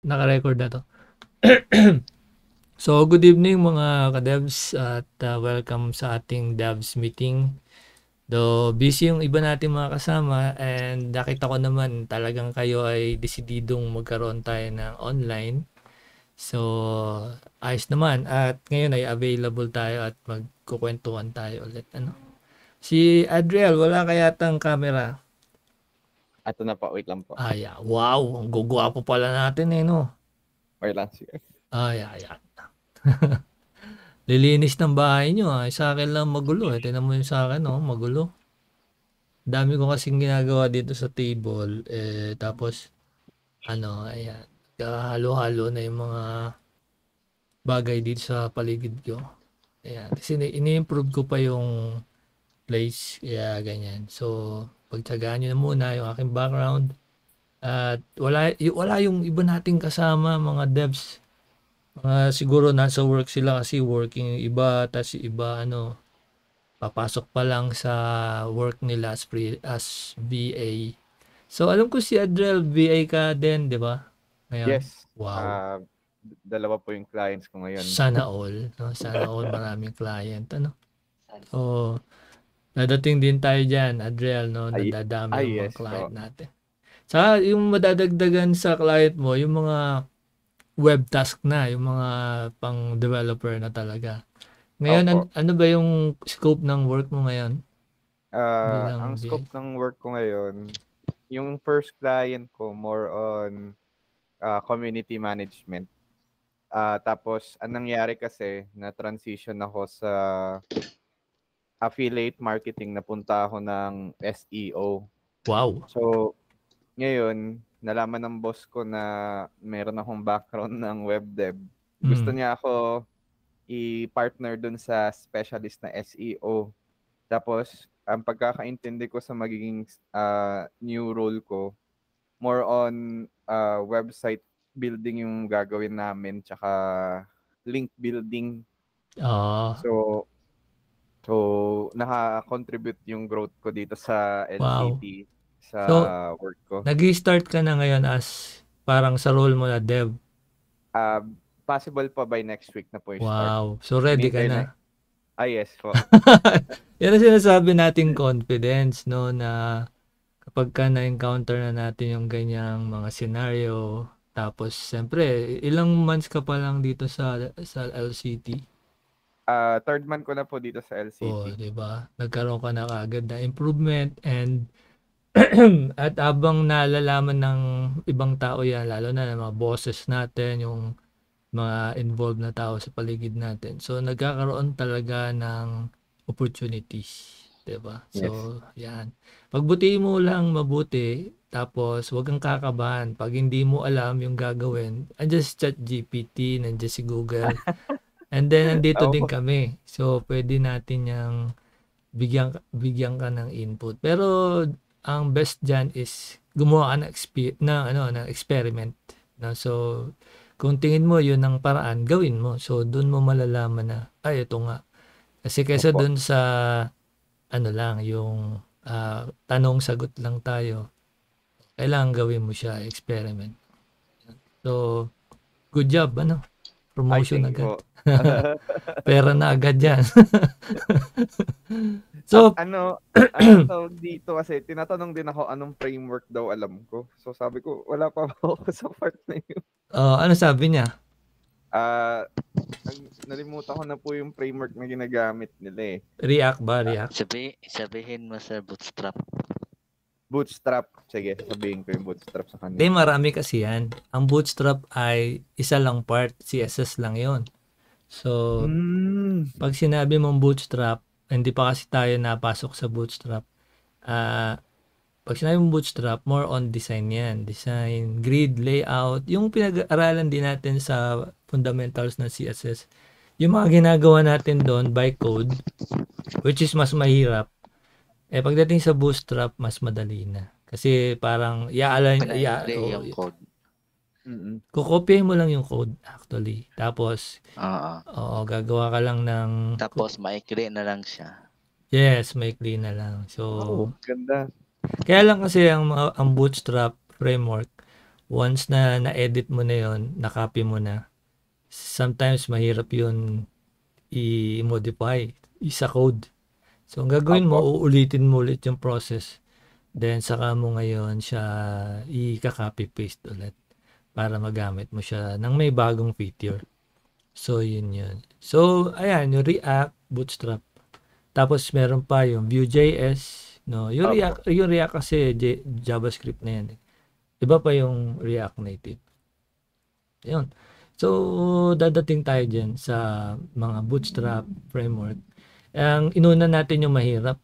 naka-record na to. So, good evening mga ka-devs at welcome sa ating devs meeting. Do busy yung iba nating mga kasama and nakita ko naman talagang kayo ay desididong magkaroon tayo ng online. So, ayos naman at ngayon ay available tayo at magkukwentuhan tayo ulit. Ano? Si Adriel, wala kaya tang camera? Ato na po, wait lang po. Wow, ang gugwapo pala natin no? Wait lang siya. Ayan. Lilinis ng bahay nyo sa akin lang magulo Tingnan mo yung sa akin magulo. Dami ko kasing ginagawa dito sa table tapos ayan. Halo-halo na yung mga bagay dito sa paligid ko. Ayan. Kasi ini-improve ko pa yung place. Kaya ganyan. So, pagtsagaan nyo na muna yung aking background. At wala yung iba nating kasama, mga devs. Siguro nasa work sila kasi working yung iba. Tas yung iba, papasok pa lang sa work nila as VA. So, alam ko si Adriel, VA ka din, di ba? Ngayon? Yes. Wow. Dalawa po yung clients ko ngayon. Sana all. No? Sana all maraming client. So, dadating din tayo dyan, Adriel, no? Nadadami yung mga yes, client po. natin. Sa yung madadagdagan sa client mo, yung mga web task na, yung mga pang developer na talaga. Ngayon, ano ba yung scope ng work mo ngayon? Ang scope ng work ko ngayon, yung first client ko, more on community management. Tapos, anong nangyari kasi, na-transition ako sa affiliate marketing, napunta ako ng SEO. Wow. So, ngayon, nalaman ng boss ko na meron akong background ng web dev. Gusto niya ako i-partner dun sa specialist na SEO. Tapos, ang pagkakaintindi ko sa magiging new role ko, more on website building yung gagawin namin, tsaka link building. So naka-contribute yung growth ko dito sa LCT, sa work ko. Nag-i-start ka na ngayon as parang sa role mo na dev? Possible pa by next week na po yung start. Wow. So ready ka na? Yes po. Yan ang sinasabi nating confidence, no? Na kapag ka na-encounter na natin yung ganyang mga scenario, tapos siyempre, ilang months ka pa lang dito sa LCT? Third month ko na po dito sa LCT. Diba? Nagkaroon ka na kaagad na improvement and at abang nalalaman ng ibang tao yan, lalo na ng mga bosses natin, yung mga involved na tao sa paligid natin. So, nagkakaroon talaga ng opportunities. Diba? So, yan. Pagbutihin mo lang mabuti, tapos huwag kang kakabahan. Pag hindi mo alam yung gagawin, andyan si ChatGPT, nandiyan si Google. And then, nandito din kami. So, pwede natin yung bigyan ka ng input. Pero, ang best dyan is gumawa ka ng experiment. No? So, kung tingin mo yun ang paraan, gawin mo. So, dun mo malalaman na, ito nga. Kasi kaysa dun sa, yung tanong-sagot lang tayo, kailangan gawin mo siya, experiment. So, good job, promotion agad. Pera na agad yan. So, dito kasi, tinatanong din ako anong framework daw alam ko. So, sabi ko, wala pa ako sa part na yun. Ano sabi niya? Nalimutan ko na po yung framework na ginagamit nila React ba? React? Sabihin mo sa Bootstrap. Bootstrap. Sige, sabihin ko yung Bootstrap sa kanila. Hindi, marami kasi yan. Ang Bootstrap ay isa lang part. CSS lang yon. So, pag sinabi mong Bootstrap, hindi pa kasi tayo napasok sa Bootstrap. Pag sinabi mong Bootstrap, more on design yan. Design, grid, layout. Yung pinag-aralan din natin sa fundamentals ng CSS. Yung mga ginagawa natin doon by code, which is mas mahirap. Pagdating sa Bootstrap, mas madali na. Kasi parang, yung code. Kukopyahin mo lang yung code actually. Tapos, gagawa ka lang ng... Tapos, maikli na lang siya. Yes, maikli na lang. So, ganda. Kaya lang kasi ang Bootstrap framework, Once na na-edit mo na yon, na-copy mo na, sometimes mahirap yun i-modify sa code. So, ang gagawin mo, Opo. uulitin mo ulit yung process. Then, saka mo ngayon siya i-copy paste ulit para magamit mo siya ng may bagong feature. So, yun. So, ayan, yung React, Bootstrap. Tapos, meron pa yung Vue.js. No? Yung React kasi JavaScript na yan. Iba pa yung React Native. Yun. So, dadating tayo dyan sa mga Bootstrap framework. Ang inuna natin yung mahirap.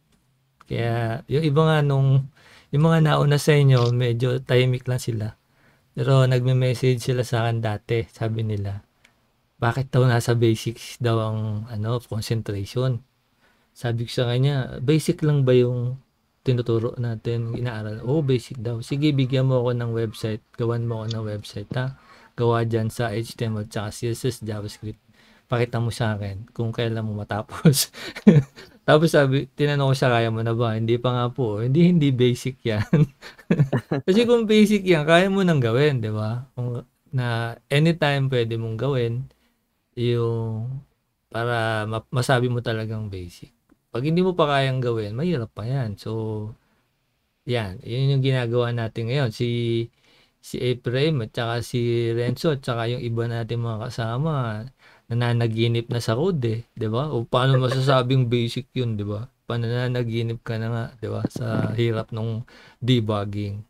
Kaya, yung iba nga yung mga nauna sa inyo, medyo tahimik lang sila. Pero nagme-message sila sa akin dati. Sabi nila, bakit daw nasa basics daw ang concentration? Sabi ko sa kanya, basic lang ba yung tinuturo natin, inaaral? Basic daw. Sige, bigyan mo ako ng website. Gawan mo ako ng website, ha? Gawa dyan sa HTML at CSS, JavaScript. Pakita mo sa akin kung kailan mo matapos. Tapos tinanong ko siya, kaya mo na ba? Hindi pa nga po. Hindi basic yan. Kasi kung basic yan, kaya mo nang gawin, di ba? Kung na anytime pwede mong gawin, yung para masabi mo talagang basic. Pag hindi mo pa kayang gawin, mahirap pa yan. So, yan. Yun yung ginagawa natin ngayon. Si Ephraim at saka si Renzo at saka yung iba natin mga kasama nananaginip na sa code eh, 'di ba? O paano masasabing basic 'yun, 'di ba? Panananaginip ka na nga, 'di ba? Sa hirap nung debugging.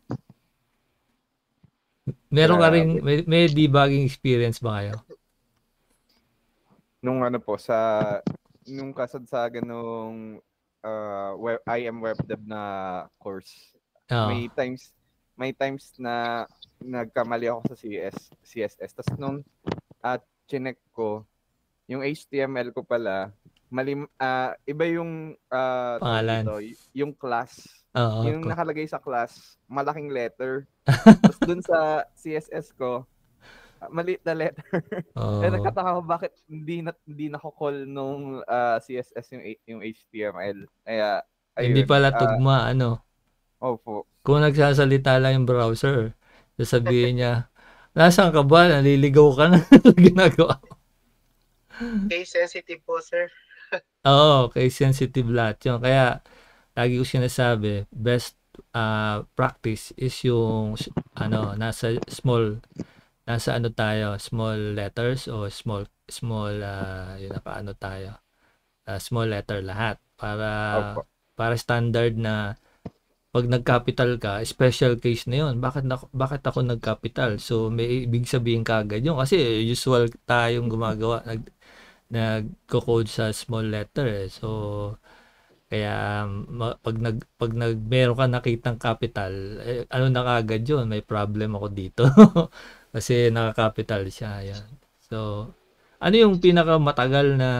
Meron ka ring may debugging experience ba kayo? Nung nung kasagsagan nung IM Web Dev na course. May times na nagkamali ako sa CSS. Tapos nung chinek ko, yung HTML ko pala, iba yung pangalan. yung class. Yung nakalagay sa class, malaking letter. Tapos dun sa CSS ko, maliit na letter. Kaya nagkataka ko bakit hindi nako-call nung CSS yung HTML. Kaya, ayun. Hindi pala tugma, Opo. Kung nagsasalita lang yung browser, sasabihin niya, nasaan ka ba? Naliligaw ka na. Ginagawa ko. Case sensitive po, sir. Oo, case sensitive lahat yun. Kaya, lagi ko sinasabi, best practice is yung nasa small letters o small small letter lahat para standard na pag nag-capital ka, special case na yun. Bakit ako nag-capital? So, may ibig sabihin kagad yun. Kasi usual tayong gumagawa, nagko-code sa small letter. So, kaya pag meron ka nakitang capital, na kagad yun? May problem ako dito. Kasi naka-capital siya. Yan. So, ano yung pinakamatagal na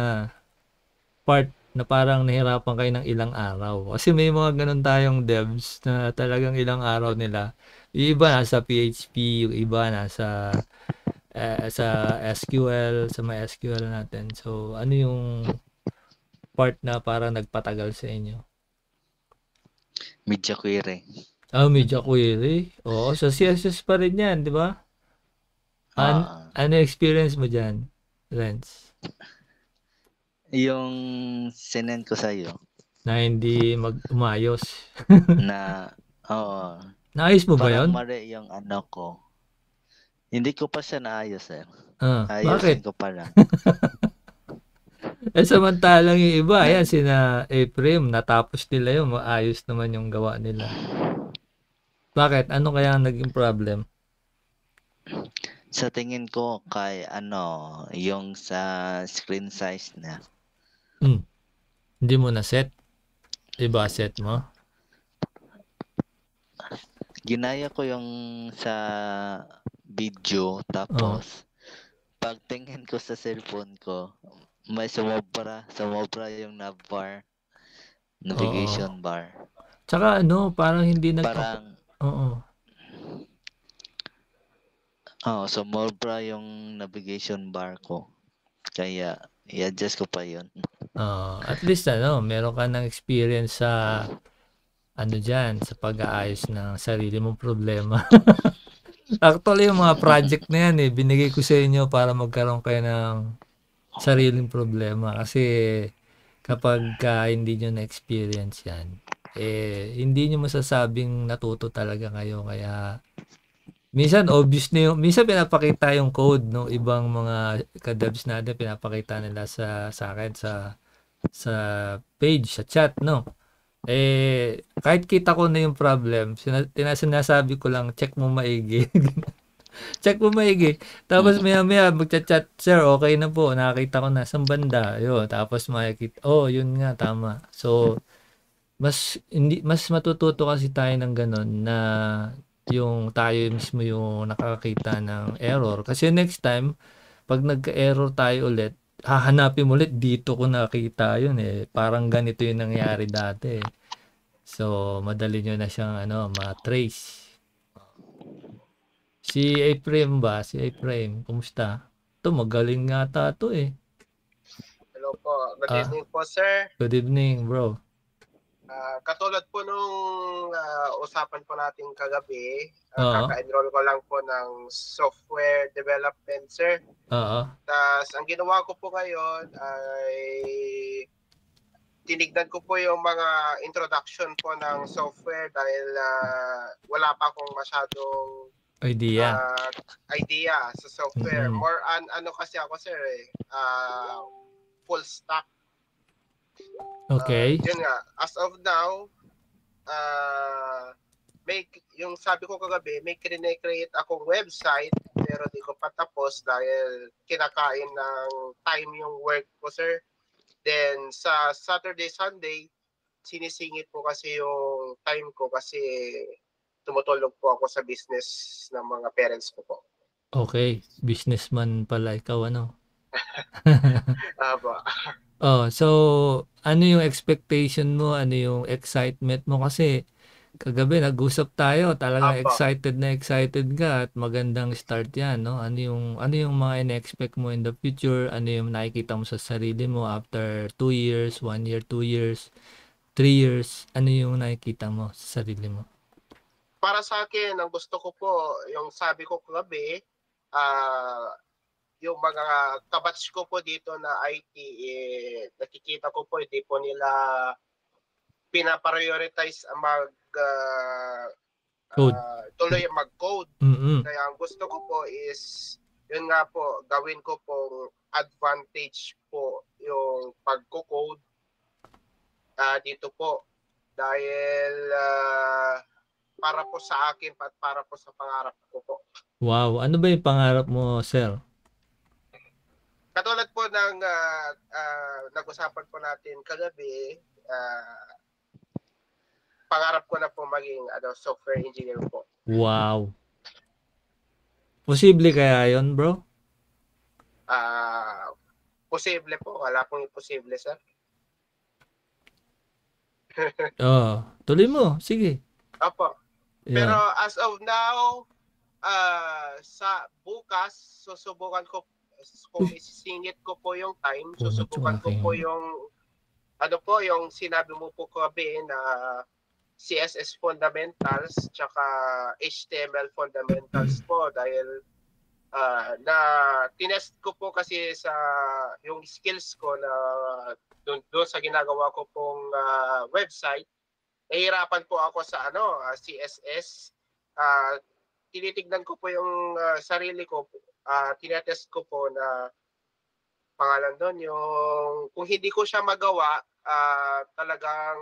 part na parang nahirapan kayo ng ilang araw? Kasi may mga ganun tayong devs na talagang ilang araw nila. Yung iba nasa PHP, yung iba nasa sa SQL, sa MySQL natin. So, ano yung part na parang nagpatagal sa inyo? Media query. Media query? Oo, sa CSS pa rin yan, di ba? Ano experience mo dyan, Renz? Yung sinend ko sa'yo. Na hindi umayos. Naayos mo ba yun? Parang mali yung ko. Hindi ko pa siya naayos, sir. Bakit? Ayusin ko pa lang. Samantalang yung iba, ayan, sina Ephraim, natapos nila yun, maayos naman yung gawa nila. Bakit? Ano kaya ang naging problem? Sa tingin ko kay yung sa screen size na. Hindi mo na set? Iba set mo? Ginaya ko yung sa video, tapos pagtingin ko sa cellphone ko, may sumobra yung navbar, navigation bar. Tsaka parang hindi sumobra yung navigation bar ko. Kaya i-adjust ko pa yun. At least meron ka ng experience sa dyan, sa pag-aayos ng sarili mong problema. Actually, yung mga project na yan binigay ko sa inyo para magkaroon kayo ng sariling problema. Kasi kapag hindi nyo na-experience yan, hindi nyo masasabing natuto talaga kayo. Kaya minsan obvious na minsan pinapakita yung code ng ibang mga ka-devs natin, pinapakita nila sa akin sa page, sa chat, no? Kahit kita ko na yung problem, sinasabi ko lang, check mo maigi. Check mo maigi. Tapos Mm. maya-maya magcha-chat, "Sir, okay na po. Nakakita ko na saan banda." Yun, tapos makikita, "Oh, yun nga, tama." So, mas matututo kasi tayo ng ganun na yung tayo mismo yung nakakakita ng error. Kasi next time, pag nagka-error tayo ulit, hahanapin mo ulit, dito ko nakita yun Parang ganito yung nangyari dati. So, madali nyo na siyang ma-trace. Si Ephraim ba? Si Ephraim, kumusta? Ito, magaling nga to Hello po. Good Ah, evening po, sir. good evening, bro. Katulad po nung usapan po natin kagabi, Oo, kaka-enroll ko lang po ng software development, sir. oo. Tapos ang ginawa ko po ngayon ay tinignan ko po yung mga introduction po ng software dahil wala pa akong masyadong Idea. idea sa software. Mm-mm. More on ano kasi ako, sir, full stack. Okay. Yun nga, as of now, yung sabi ko kagabi, may create akong website pero di ko pa tapos dahil kinakain ng time yung work ko, sir. Then sa Saturday, Sunday, sinisingit ko kasi yung time ko kasi tumutulong po ako sa business ng mga parents ko po. Okay. Businessman pala ikaw, ano? Aba. Oh, so ano yung expectation mo? Ano yung excitement mo? Kasi kagabi nag-usap tayo, talagang Aba. excited ka at magandang start 'yan, no? Ano yung mga ine-expect mo in the future? Ano yung nakikita mo sa sarili mo after 2 years, 1 year, 2 years, 3 years? Ano yung nakikita mo sa sarili mo? Para sa akin, ang gusto ko po, yung sabi ko kagabi, yung mga kabatch ko po dito na IT, nakikita ko po, hindi po nila pinaprioritize ang Code. tuloy mag-code. Mm. Kaya ang gusto ko po is, yun nga po, gawin ko pong advantage po yung pagko-code dito po. Dahil para po sa akin at para po sa pangarap ko po. Wow, ano ba yung pangarap mo, sir? Katulad po ng nag-usapan po natin kagabi, pangarap ko na po maging software engineer po. Wow. Posible kaya 'yon, bro? Posible po, wala pong imposible, sir. Oh, tuloy mo. Sige. Opo. Pero Yeah. as of now, sa bukas, susubukan ko, kung isisingit ko po yung time, Bunot yung susubukan ko aking po yung yung sinabi mo po kabi na CSS fundamentals tsaka HTML fundamentals po dahil na tinest ko po kasi sa yung skills ko na doon sa ginagawa ko pong website. Nahihirapan po ako sa CSS. Tinitignan ko po yung sarili ko, tinetest ko po na pangalan doon yung kung hindi ko siya magawa, talagang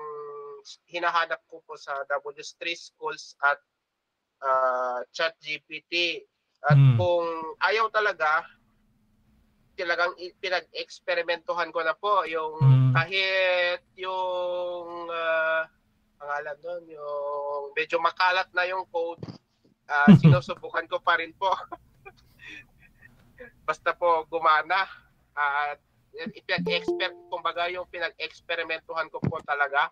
hinahanap ko po sa W3 Schools at ChatGPT. At kung ayaw talagang pinag-eksperimentuhan ko na po yung kahit yung pangalan doon, yung medyo makalat na yung code, sinusubukan ko pa rin po. Basta po gumana. At kumbaga yung pinag-eksperimentuhan ko po talaga.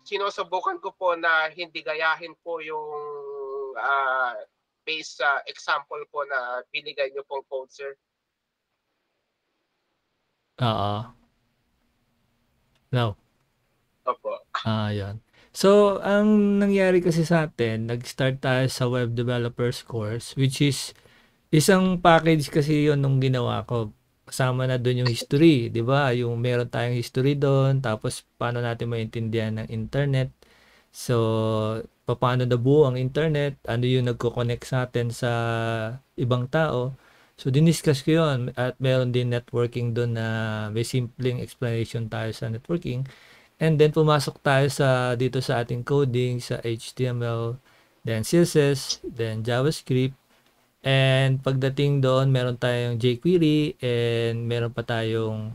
Sinusubukan ko po na hindi gayahin po yung base example po na binigay niyo pong code, sir. Oo. No. Opo. Yan. So, ang nangyari kasi sa atin, nag-start tayo sa web developers course, which is isang package kasi yon nung ginawa ko. Kasama na doon yung history, di ba? Yung meron tayong history doon, tapos paano natin maintindihan ng internet. So, paano nabuo ang internet, ano yung nagko-connect sa atin sa ibang tao. So, diniscuss ko yun at meron din networking doon na may simpleng explanation tayo sa networking. And then, pumasok tayo dito sa ating coding, sa HTML, then CSS, then JavaScript. And pagdating doon, meron tayong jQuery and meron pa tayong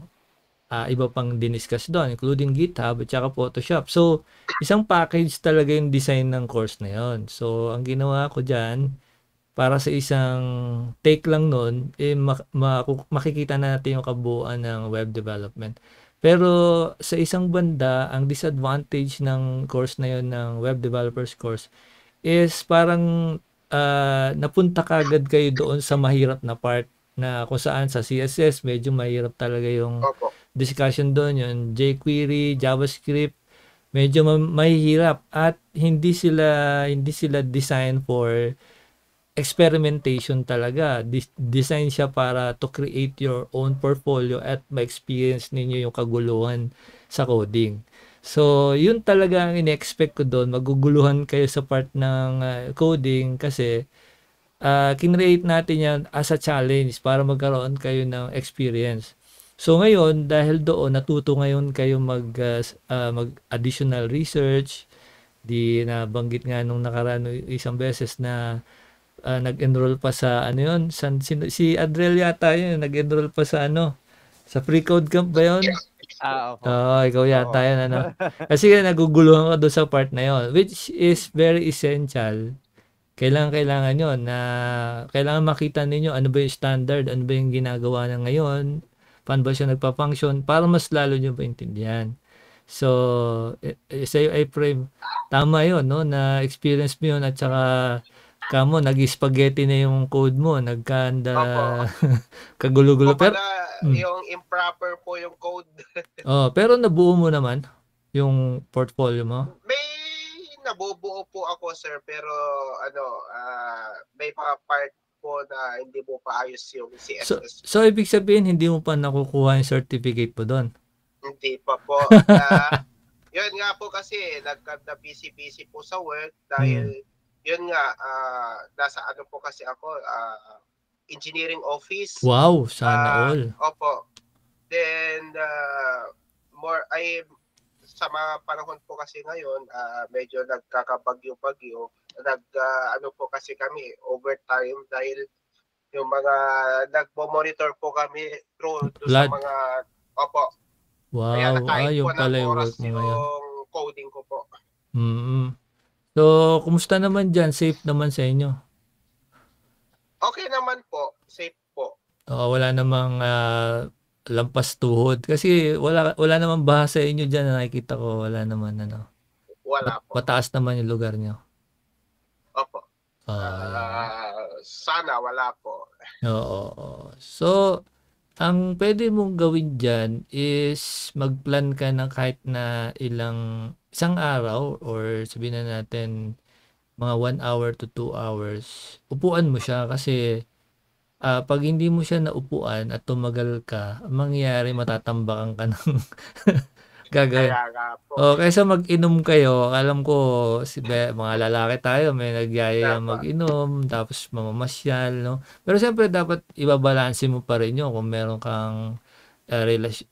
iba pang diniscuss doon, including GitHub at saka Photoshop. So, isang package talaga yung design ng course na yon. So, ang ginawa ko dyan, para sa isang take lang nun, makikita natin yung kabuuan ng web development. Pero sa isang banda, ang disadvantage ng course na yon ng web developers course is parang napunta kagad kayo doon sa mahirap na part na kung saan sa CSS medyo mahirap talaga yung Opo. discussion doon, yung jQuery, JavaScript, medyo mahihirap at hindi sila design for experimentation talaga. Design siya para to create your own portfolio at ma-experience ninyo yung kaguluhan sa coding. So, yun talaga ang in-expect ko doon. Maguguluhan kayo sa part ng coding kasi kinreate natin yan as a challenge para magkaroon kayo ng experience. So, ngayon, dahil doon, natuto ngayon kayo mag-additional research. Di nabanggit nga nung nakaraan isang beses na nag-enroll pa sa ano yun, si Adriel yata yun, nag-enroll pa sa sa pre-code camp ba yun? Opo. Ikaw yata Oo. yun, Kasi naguguluhan ka doon sa part na yun, which is very essential. Kailangan yun na kailangan makita ninyo ano ba yung standard, ano ba yung ginagawa na ngayon, paano ba siya nagpa-function para mas lalo nyo maintindihan. So, sa'yo ay frame, tama yun, no? Na experience mo yun at saka kamo, nag-spaghetti na yung code mo, nagkanda, kagulo-gulo. Opo, Pero, yung improper po yung code. pero nabuo mo naman yung portfolio mo. May nabubuo po ako, sir, pero may mga part po na hindi mo pa ayos yung CSS. So ibig sabihin, hindi mo pa nakukuha yung certificate mo doon? Hindi pa po. Yun nga po kasi, busy po sa work dahil yun nga, nasa po kasi ako, engineering office. Wow, sana all. Opo. Then, sa mga panahon po kasi ngayon, medyo nagkakabagyo-bagyo. Po kasi kami, overtime dahil yung mga nagmo-monitor po kami through sa mga, opo. Wow, Kaya yung pala yung work mo ngayon. yung coding ko po. So, kumusta naman dyan? Safe naman sa inyo? Okay naman po. Safe po. Wala namang lampas tuhod. Kasi wala namang baha sa inyo dyan na nakikita ko. Wala naman Wala po. Mataas naman yung lugar nyo. Opo. Sana wala po. Oo. So, ang pwede mong gawin dyan is mag-plan ka ng kahit na isang araw or sabihin na natin mga 1 hour to 2 hours. Upuan mo siya kasi pag hindi mo siya naupuan at tumagal ka, mangyayari matatambakan ka ng gagawin. Kaysa mag-inom kayo, alam ko mga lalaki tayo, may nagyayaya mag-inom, tapos mamamasyal, no? Pero siyempre dapat ibabalanse mo pa rin yun kung meron kang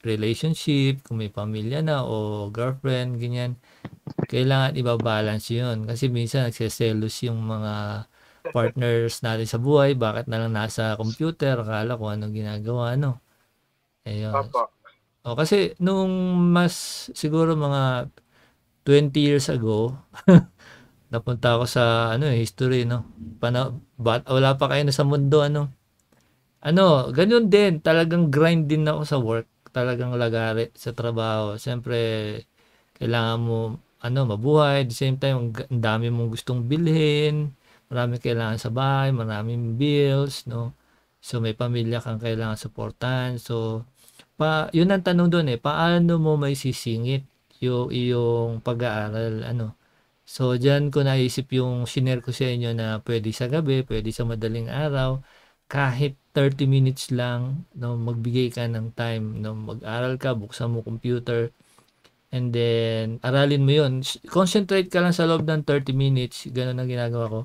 relationship, kung may pamilya na o girlfriend, ganyan. Kailangan ibabalance yun. Kasi minsan nagseselos yung mga partners natin sa buhay, bakit na lang nasa computer, akala kung anong ginagawa, no? Ayun. Kasi nung siguro mga 20 years ago, napunta ako sa history, no? Wala pa kayo na sa mundo, ganun din, talagang grind din ako sa work, talagang lagari sa trabaho. Siyempre, kailangan mo mabuhay, at the same time, ang dami mong gustong bilhin, maraming kailangan sa bahay, maraming bills, no? So, may pamilya kang kailangan supportan. So, yun ang tanong doon paano mo may sisingit yung iyong pag-aaral, ano. So, diyan ko naisip yung shinare ko sa inyo na pwede sa gabi, pwede sa madaling araw, kahit 30 minutes lang, no, magbigay ka ng time, no, mag-aral ka, buksan mo computer, and then aralin mo yun. Concentrate ka lang sa loob ng 30 minutes, ganun ang ginagawa ko.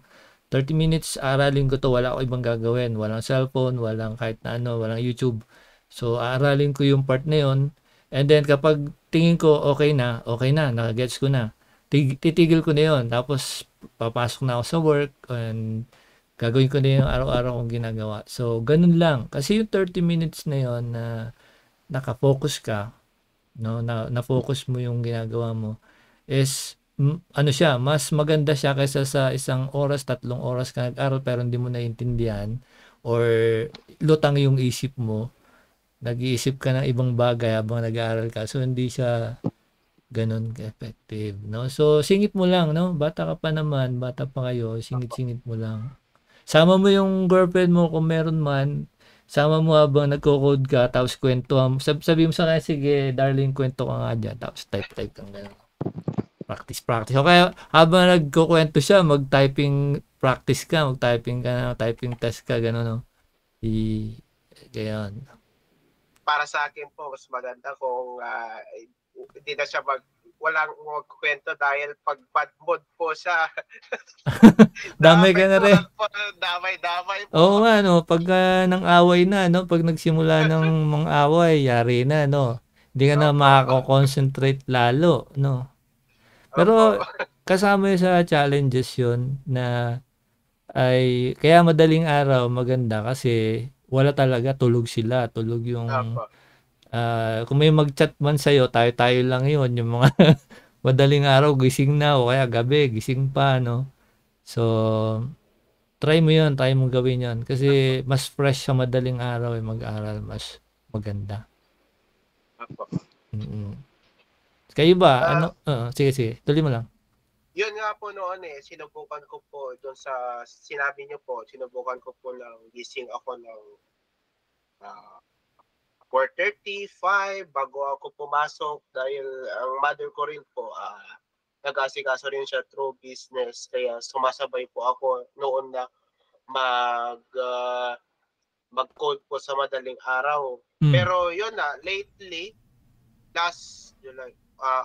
30 minutes, aralin ko to, wala ko ibang gagawin, walang cellphone, walang kahit na ano, walang YouTube. So, aralin ko yung part na yun, and then kapag tingin ko okay na, nakagets ko na, titigil ko na yun. Tapos, papasok na ako sa work and gagawin ko na yung araw-araw kong ginagawa. So, ganun lang. Kasi yung 30 minutes na yun na nakafocus ka, no, na-focus mo yung ginagawa mo, is, ano siya, mas maganda siya kaysa sa 1 oras, 3 oras ka nag-aral pero hindi mo naiintindihan or lutang yung isip mo. Nag-iisip ka ng ibang bagay habang nag-aaral ka. So, hindi siya ganun ka-effective, no? So, singit mo lang, no? Bata ka pa naman, bata pa kayo, singit-singit mo lang. Sama mo yung girlfriend mo kung meron man, sama mo habang nagko-code ka, tapos kwentuhan mo. Sabi mo sa kanya, sige, darling, kwento ka nga dyan. Tapos type kang gano'n. Practice. O kaya, habang nagkukwento siya, mag-typing practice ka, mag-typing ka na, typing test ka, gano'n, no? Gayon. Para sa akin po, mas maganda kung hindi na siya walang magkwento dahil pag bad mood po siya. Damay ka na rin. Damay po. Oo nga, no? Pagka nang away na, no? Pag nagsimula ng mga away, yari na, no? Hindi ka na makako-concentrate lalo, no? Pero kasama yun sa challenges yun na ay kaya madaling araw maganda kasi wala talaga, tulog sila. Tulog yung kung may mag-chat man sa'yo, tayo lang yun. Yung mga madaling araw, gising na o kaya gabi, gising pa, no? So, try mo mong gawin yun. Kasi mas fresh sa madaling araw mag-aral, mas maganda. Kayo ba? Sige. Tuloy mo lang. Yun nga po noon sinubukan ko po doon sa sinabi niyo po, sinubukan ko po ng gising ako ng 4:35 bago ako pumasok dahil ang mother ko rin po nag-asikaso rin siya through business kaya sumasabay po ako noon na mag-code po sa madaling araw. Pero yun na, lately, last July,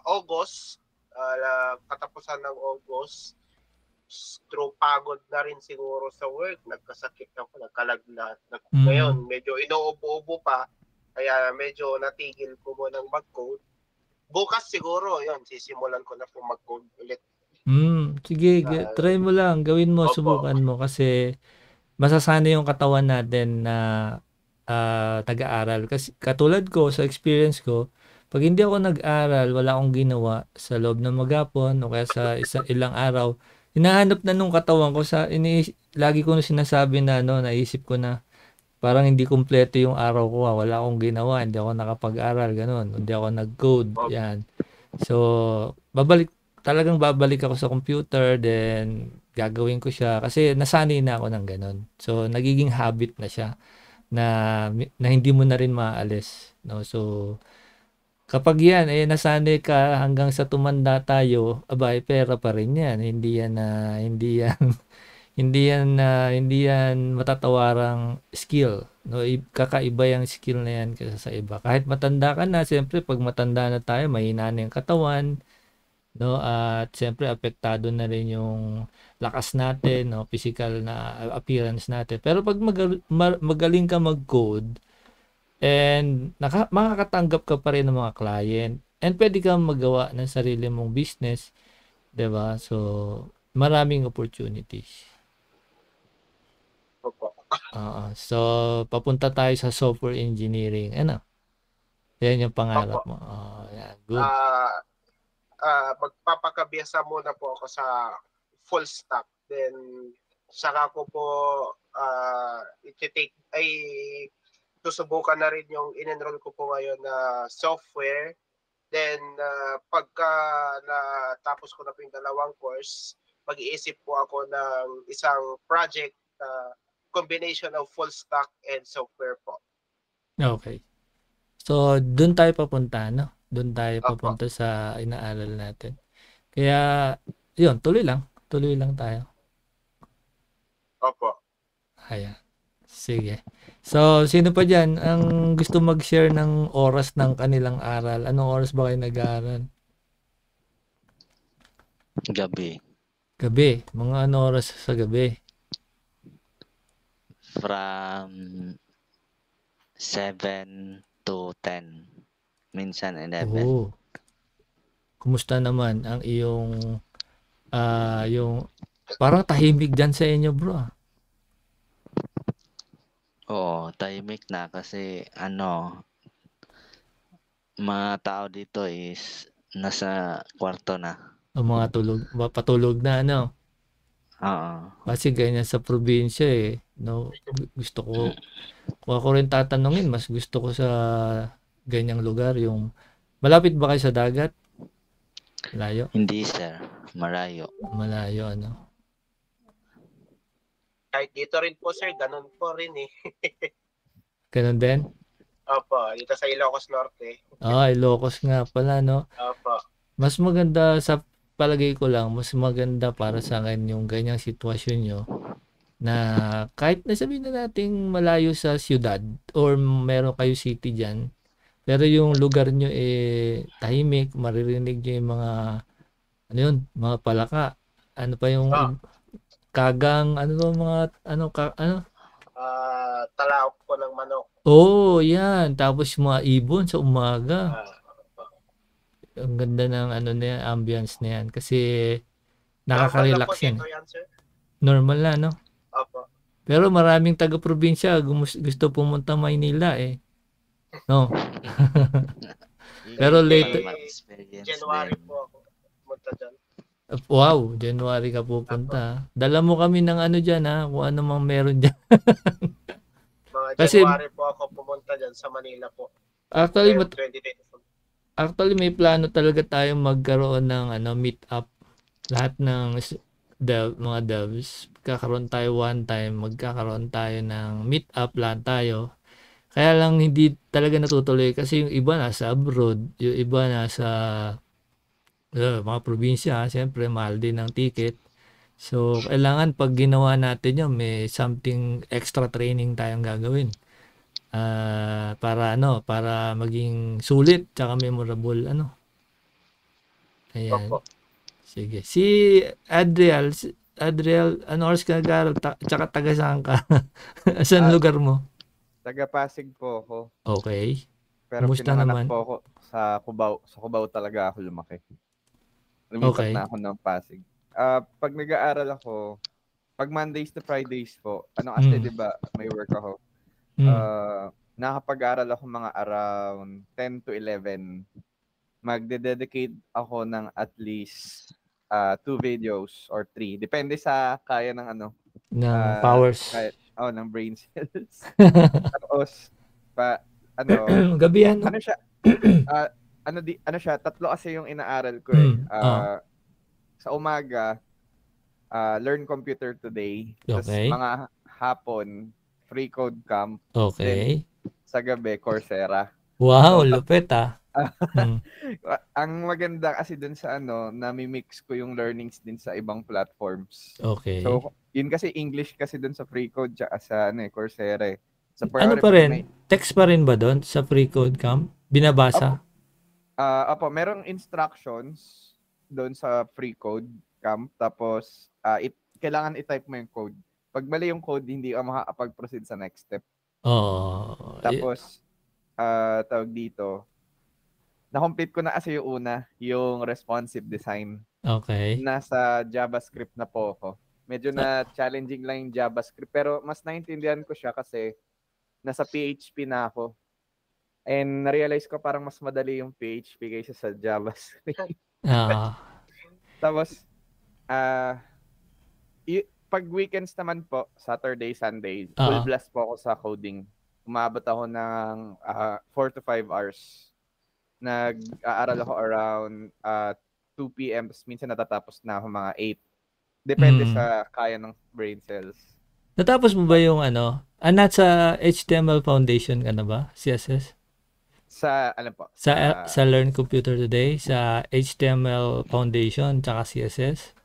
August, katapusan ng August, through pagod na rin siguro sa work, nagkasakit ako, nagkalagnat. Ngayon, medyo inuubo-ubo pa, kaya medyo natigil ko mo ng mag-code. Bukas siguro, yun, sisimulan ko na po mag-code ulit. Sige, try mo lang, gawin mo, subukan mo kasi masasanay yung katawan natin na nag-aaral. Kasi katulad ko, sa experience ko, pag hindi ako nag-aral, wala akong ginawa sa loob ng maghapon o kaya sa ilang araw, hinahanap na nung katawan ko lagi ko na sinasabi na naisip ko na parang hindi kumpleto yung araw ko, wala akong ginawa, hindi ako nakapag-aral, ganun, hindi ako nag-code, yan. So, talagang babalik ako sa computer, then gagawin ko siya kasi nasanay na ako ng ganun. So, nagiging habit na siya na hindi mo na rin maaalis, no? So, kapag yan, nasanay ka hanggang sa tumanda tayo, pera pa rin yan. Hindi yan matatawarang skill. No? Kakaiba yung skill na yan kaysa sa iba. Kahit matanda ka na, siyempre, pag matanda na tayo, mahina na yung katawan. No? At siyempre, apektado na rin yung lakas natin, no? Physical na appearance natin. Pero pag magaling ka mag-code, and makakatanggap ka pa rin ng mga client and pwede kang magawa ng sarili mong business, 'di ba? So, maraming opportunities. So, papunta tayo sa software engineering. Ano? Yan yung pangarap mo. Yeah, good. Magpapakabisa muna po ako sa full stack. Then, saka ko po susubukan na rin yung in-enroll ko po ngayon na software. Then, pagka natapos ko na po yung 2 course, mag-iisip po ako ng isang project combination of full stack and software po. Okay. So, dun tayo papunta, no? Doon tayo Opo. papunta sa inaaral natin. Kaya, yun, tuloy lang. Tuloy lang tayo. Opo. Ayan. Sige. So, sino pa dyan ang gusto mag-share ng oras ng kanilang aral? Anong oras ba kayo nag-aaral? Gabi. Gabi. Mga ano oras sa gabi? From 7 to 10. Minsan 11. Oo. Kumusta naman ang iyong yung parang tahimik dyan sa inyo, bro. Oo, tahimik na kasi mga tao dito is nasa kwarto na. Ang mga patulog na, ano. Oo. Kasi ganyan sa probinsya eh. No, gusto ko, kung ako rin tatanungin, mas gusto ko sa ganyang lugar, yung malapit ba kayo sa dagat? Malayo? Hindi sir, malayo. Malayo, ano. Kahit dito rin po sir, ganun po rin eh. Ganun din? Opo, dito sa Ilocos Norte. Ilocos nga pala, no. Opo. Mas maganda sa palagay ko lang, mas maganda para sa akin yung ganyang sitwasyon nyo na kahit nasabihin na nating malayo sa siyudad or meron kayo city dyan, pero yung lugar nyo tahimik, maririnig nyo yung mga mga palaka. Ano pa yung kagang, Talaok po ng manok. Yan. Tapos yung mga ibon sa umaga. Ang ganda ng na yan, ambience na yan. Kasi nakaka-relax yan. Normal na, no? Opo. Pero maraming taga-probinsya gusto pumunta Maynila eh. No? Pero later, January po ako pumunta dyan. wow, January ka pupunta. Dala mo kami ng dyan ha, kung ano mang meron dyan. Kasi, January po ako pumunta dyan sa Manila po. Actually, 2024. Actually, may plano talaga tayong magkaroon ng meet up. Lahat ng mga devs, kakaroon tayo one time, magkakaroon tayo ng meet up lahat tayo. Kaya lang hindi talaga natutuloy kasi yung iba nasa abroad, yung iba nasa mga probinsya, siyempre mahal din ang ticket. So, kailangan pag ginawa natin yun, may something extra training tayong gagawin. Para maging sulit tsaka memorable Ayan. Opo. Sige. Si Adriel, ano oras ka nag-aaral? Tsaka taga saan ka? Saan lugar mo? Taga Pasig po ako. Okay. Pero Kumusta naman? pinanganak po ako sa Cubao. Sa Cubao talaga ako lumaki. Lumipat na ako ng Pasig. Pag nag-aaral ako, pag Mondays to Fridays po, kasi diba may work ako. Nakapag-aral ako mga around 10 to 11. Magde-dedicate ako ng at least 2 videos or 3. Depende sa kaya ng ng powers. Ng brain cells. Tapos gabihan, no? Siya, 3 kasi yung inaaral ko eh. Sa umaga, learn computer today. Tapos Okay. mga hapon, free code camp. Okay. Then, sa gabi, Coursera. Wow, lupit ah. Ang maganda kasi dun sa nami-mix ko yung learnings din sa ibang platforms. Okay. So, yun kasi English kasi dun sa free code tsaka sa Coursera. Sa ano pa rin? Text pa rin ba doon sa free code camp? Binabasa? Apo, merong instructions doon sa free code camp. Tapos, kailangan i-type mo yung code. Pag mali yung code, hindi ka makakapag-proceed sa next step. Tapos, tawag dito, na-complete ko na kasi yung una, yung responsive design. Okay. Nasa JavaScript na po ako. Medyo na challenging lang yung JavaScript, pero mas naintindihan ko siya kasi nasa PHP na ako. And na-realize ko parang mas madali yung PHP kaysa sa JavaScript. Tapos, pag weekends naman po, Saturday, Sunday, full blast po ako sa coding. Umabot ako ng 4 to 5 hours. Nag-aaral ako around 2 p.m. Minsan natatapos na ako mga 8. Depende sa kaya ng brain cells. Natapos mo ba yung nasa HTML Foundation ka na ba? CSS? Sa, ano po, Sa Learn Computer Today, sa HTML Foundation, tsaka CSS?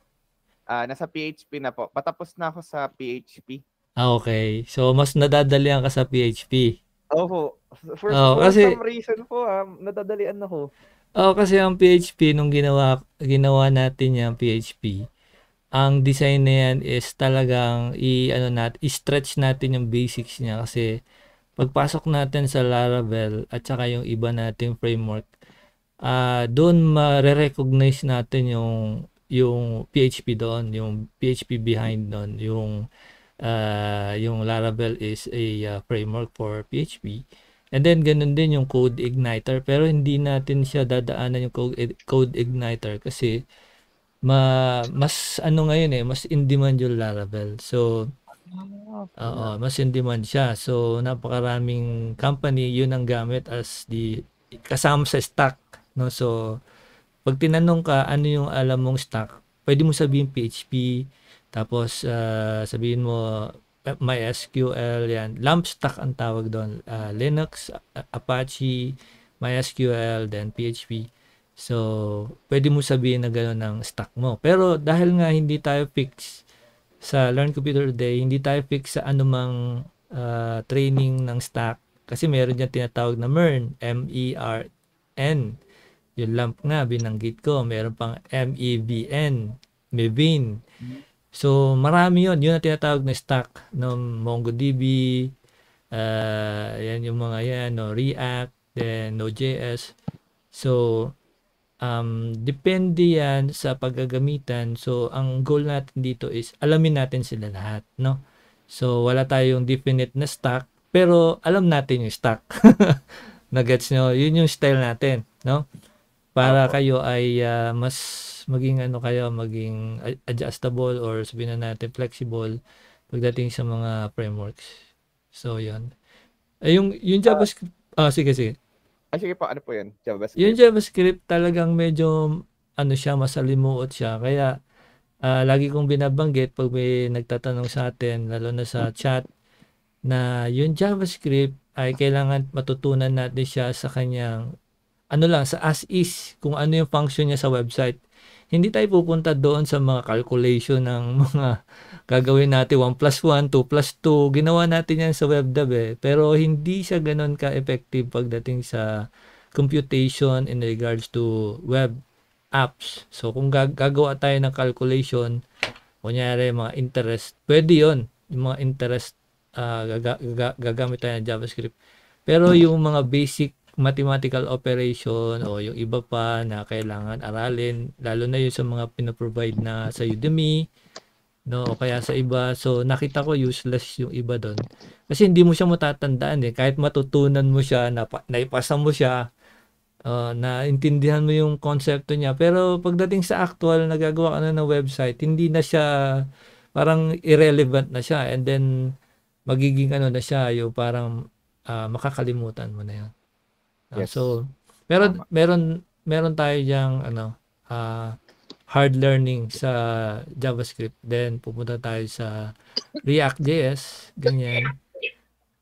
nasa PHP na po. Patapos na ako sa PHP. Okay. So, mas nadadalian ka sa PHP. Opo. For Kasi some reason po, nadadalian ako. kasi ang PHP nung ginawa natin yung PHP, ang design na yan is talagang i-stretch natin yung basics niya kasi pagpasok natin sa Laravel at saka yung iba nating framework, doon ma-recognize natin yung PHP doon, yung PHP behind doon, yung Laravel is a framework for PHP. And then ganun din yung Code Igniter, pero hindi natin siya dadaanan yung Code Igniter kasi mas ngayon mas in demand yung Laravel. So mas in demand siya. So napakaraming company yun ang gamit as kasama sa stack, no? So pag tinanong ka ano yung alam mong stack, pwede mo sabihin PHP, tapos sabihin mo MySQL, yan. LAMP stack ang tawag doon. Linux, Apache, MySQL, then PHP. So, pwede mo sabihin na gano'n ang stack mo. Pero dahil nga hindi tayo fix sa Learn Computer Today, hindi tayo fix sa anumang training ng stack. Kasi meron dyan tinatawag na MERN, M-E-R-N. Yung LAMP nga, binanggit ko. Meron pang M-E-V-N, MEVIN. So, marami yun. Yun ang tinatawag na stack ng MongoDB. Yan yung mga yan, no? React, then Node.js. So, depende yan sa paggagamitan. So, ang goal natin dito is alamin natin sila lahat, no? So, wala tayong definite na stack, pero alam natin yung stack. Nagets nyo? Yun yung style natin, no? Para kayo ay mas maging maging adjustable or sabihin na natin flexible pagdating sa mga frameworks. So, yun. Yung JavaScript, sige. Sige po, ano po yun? JavaScript? Yung JavaScript talagang medyo, siya, masalimuot siya. Kaya, lagi kong binabanggit pag may nagtatanong sa atin, lalo na sa chat, na yung JavaScript ay kailangan matutunan natin siya sa kanyang, sa as is, kung ano yung function niya sa website. Hindi tayo pupunta doon sa mga calculation ng mga gagawin natin 1 plus 1, 2 plus 2. Ginawa natin yan sa WebDAV Pero hindi siya ganun ka-effective pagdating sa computation in regards to web apps. So kung gagawa tayo ng calculation, kunyari mga interest, pwede yun. Yung mga interest, gagamit tayo ng JavaScript. Pero yung mga basic mathematical operation o yung iba pa na kailangan aralin, lalo na yung sa mga pinaprovide na sa Udemy, no, o kaya sa iba. So nakita ko useless yung iba doon. Kasi hindi mo siya matatandaan kahit matutunan mo siya, naipasa mo siya, naintindihan mo yung konsepto niya. Pero pagdating sa actual nagagawa ka na ng website, hindi na siya, parang irrelevant na siya, and then magiging na siya, yung parang makakalimutan mo na yun. Yes. So, meron tayo diyang hard learning sa JavaScript. Then, pupunta tayo sa React.js. Ganyan.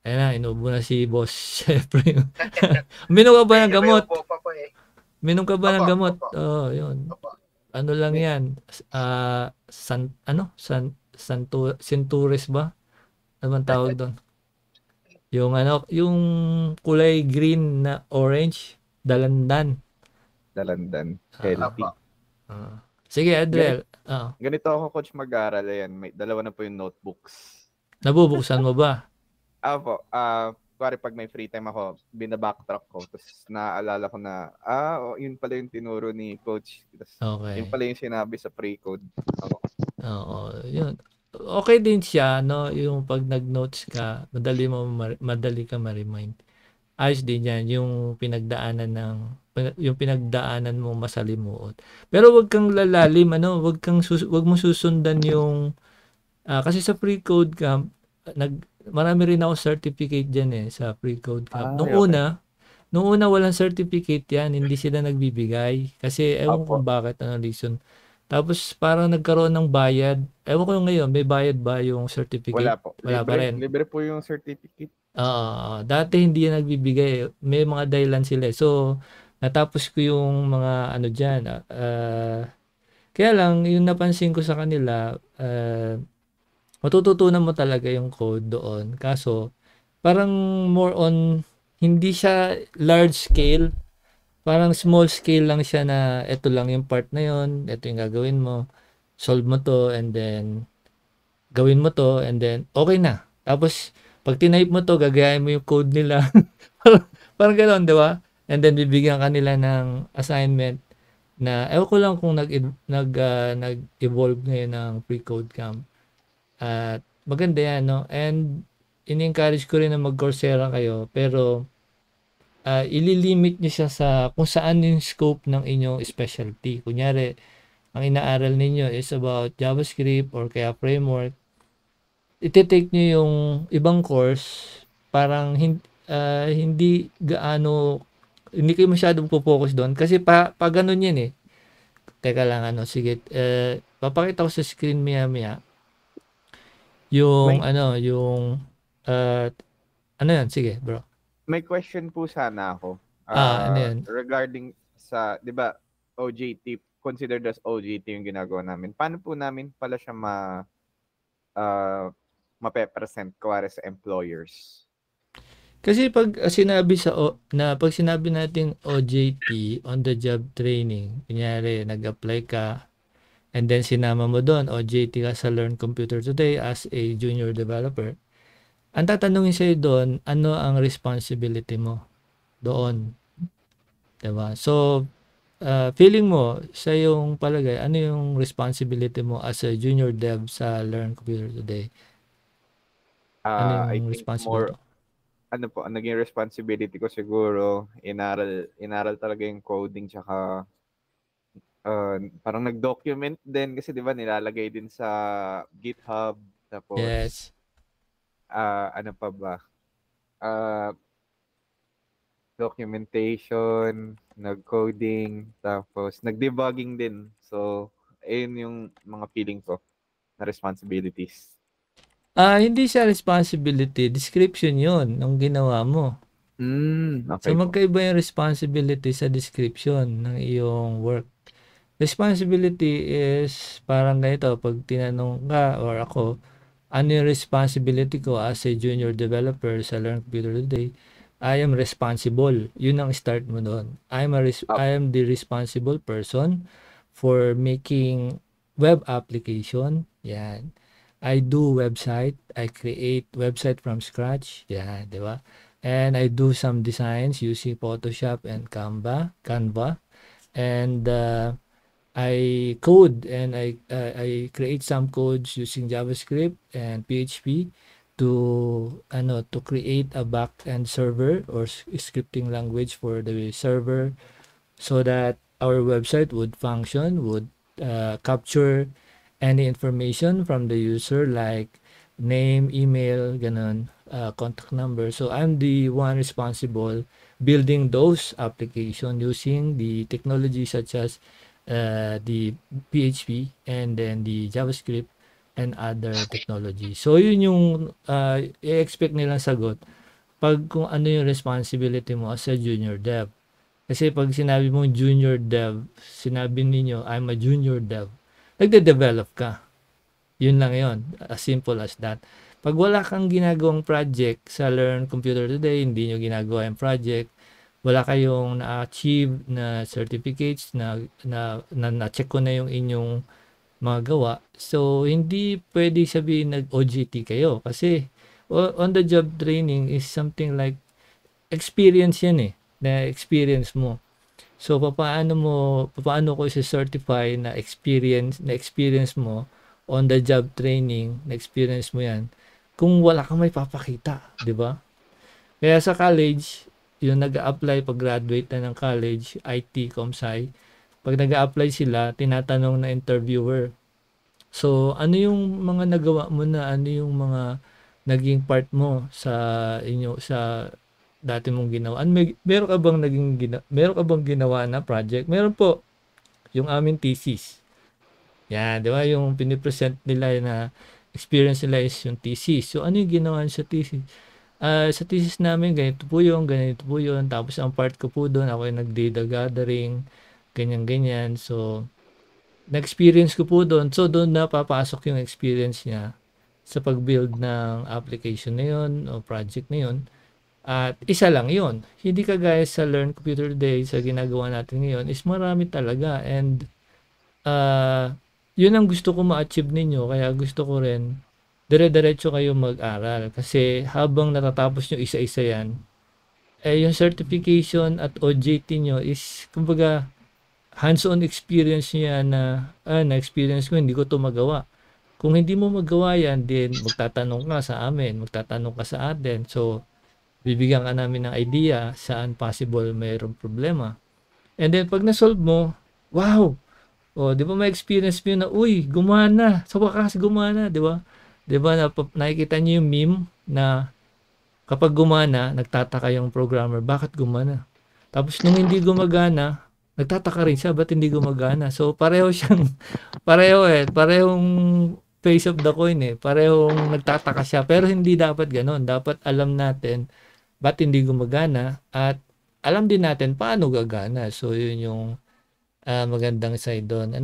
Ayan na, inubo na si boss. Siyempre. Minom ka ba ng gamot? Minom ka ba ng gamot? Oo, yun. Ano lang yan? Centuris ba? Ano bang tawag doon? Yung kulay green na orange, dalandan. Healthy. Sige, Adriel. Ganito ako, coach, mag-aaral. Ayan, may dalawa na po yung notebooks. Nabubuksan mo ba? Po. Pag may free time ako, binabacktrack ko. Tapos naaalala ko na, yun pala yung tinuro ni coach. Tapos, Okay. yun pala yung sinabi sa pre-code. Oo, yun. Okay din siya, no? Yung pag nag-notes ka, madali ka ma-remind. Ayos din yan, yung pinagdaanan mo masalimuot. Pero wag kang lalalim, wag mo susundan yung, kasi sa pre-code camp, marami rin ako certificate dyan sa pre-code camp. Nung una walang certificate yan, hindi sila nagbibigay. Kasi ewan ko bakit, reason. Tapos parang nagkaroon ng bayad. Ewan ko ngayon, may bayad ba yung certificate? Wala po. Wala pa rin. Libre po yung certificate. Oo, dati hindi yan nagbibigay, may mga dahilan sila, eh. So, natapos ko yung mga ano diyan, kaya lang yung napansin ko sa kanila, matututunan mo talaga yung code doon, kaso parang more on hindi siya large scale, parang small scale lang siya na eto lang yung part na yon, eto yung gagawin mo, solve mo 'to and then gawin mo 'to and then okay na. Tapos 'pag tinype mo 'to gagayahin mo yung code nila. Parang parang gano'n, 'di ba? And then bibigyan ka nila ng assignment na ewan ko lang kung nag-evolve ngayon ng pre-code camp at maganda 'yan 'no, and ini-encourage ko rin na mag-Coursera kayo pero, ililimit niyo siya sa kung saan yung scope ng inyong specialty. Kunyari ang inaaral ninyo is about JavaScript or kaya framework, ite-take niyo yung ibang course parang hindi gaano hindi kayo masyadong fo-focus do'n kasi pa gano'n 'yan, eh. Teka lang ano, sige, papakita ko sa screen maya-maya yung May ano, yung, ah, ano 'yan? Sige bro. may question po sana ako. Ano 'yan? Regarding sa, 'di ba, OJT, considered as OJT yung ginagawa namin. Paano po namin pala siya mape-present kuwari sa employers? Kasi pag sinabi nating OJT, on the job training, kunyari nag-apply ka and then sinama mo doon, OJT ka sa Learn Computer Today as a junior developer. Ang tatanungin sa'yo doon, ano ang responsibility mo doon? Diba? So, feeling mo, sa iyong palagay, ano yung responsibility mo as a junior dev sa Learn Computer Today? Ano I yung think responsibility? more, ano po, ang naging responsibility ko siguro, inaral talaga yung coding, tsaka parang nag-document din kasi 'di ba nilalagay din sa GitHub, tapos Yes. ano pa ba? Documentation, nag-coding, tapos nag-debugging din. So, ayun yung mga feeling ko na responsibilities. Hindi siya responsibility, description 'yon ng ginawa mo. So, Okay po. magkaiba yung responsibility sa description ng iyong work. Responsibility is parang ganito, pag tinanong ka or ako, ano yung responsibility ko as a junior developer sa Learn Computer Today? I am responsible. Yun ang start mo doon. I am the responsible person for making web application. Yan. I do website. I create website from scratch. Yan, di ba? And I do some designs using Photoshop and Canva. And I code and I create some codes using JavaScript and PHP to create a back-end server or scripting language for the server so that our website would function, would capture any information from the user like name, email, ganun, contact number. So I'm the one responsible building those application using the technology such as the PHP and then the JavaScript and other technology. So yun yung i-expect nilang sagot pag kung ano yung responsibility mo as a junior dev. Kasi pag sinabi mo junior dev, sinabi ninyo I'm a junior dev, nagde-develop ka. Yun lang yun. As simple as that. Pag wala kang ginagawang project sa Learn Computer Today, hindi nyo ginagawa yung project, wala kayong na-achieve na certificates na-check ko na yung inyong mga gawa. So, hindi pwede sabihin nag-OJT kayo kasi on the job training is something like experience yan, na experience mo. So, paano ko i-certify na experience mo on the job training, na experience mo yan kung wala kang may papakita, di ba? Kaya sa college, yung nag-a-apply pag graduate na ng college, IT, ComSci, pag nag-a-apply sila, tinatanong na interviewer, so ano yung mga nagawa mo na, ano yung mga naging part mo sa dati mong ginawa? Meron ka bang ginawa na project? Meron po. Yung aming thesis. Yan, di ba? Yung pinipresent nila na experience nila is yung thesis. So, ano yung ginawa sa thesis? Sa thesis namin ganito po yun. Tapos ang part ko po doon, ako yung nag-data gathering, ganyan-ganyan. So, na-experience ko po doon. So, doon na papasok yung experience niya sa pag-build ng application na yun o project na yun. At isa lang yun. Hindi kagaya sa Learn Computer Day sa ginagawa natin ngayon is marami talaga. And yun ang gusto ko ma-achieve ninyo. Kaya gusto ko rin dire-diretso kayo mag-aral. Kasi habang natatapos nyo isa-isa yan, yung certification at OJT nyo is, kumbaga, hands-on experience niya na, na-experience ko, hindi ko to magawa. Kung hindi mo magawa yan, then magtatanong ka sa amin, magtatanong ka sa atin. So, bibigyan ka namin ng idea saan possible mayroong problema. And then, pag na-solve mo, wow! O, di ba may experience mo na, uy, gumana. Sa wakas, gumana, di ba? Di ba, nakikita niyo yung meme na kapag gumana, nagtataka yung programmer, bakit gumana? Tapos, nung hindi gumagana, nagtataka rin siya, ba't hindi gumagana? So, pareho siyang, parehong face of the coin parehong nagtataka siya, pero hindi dapat ganon. Dapat alam natin ba't hindi gumagana at alam din natin paano gagana. So, yun yung magandang side doon.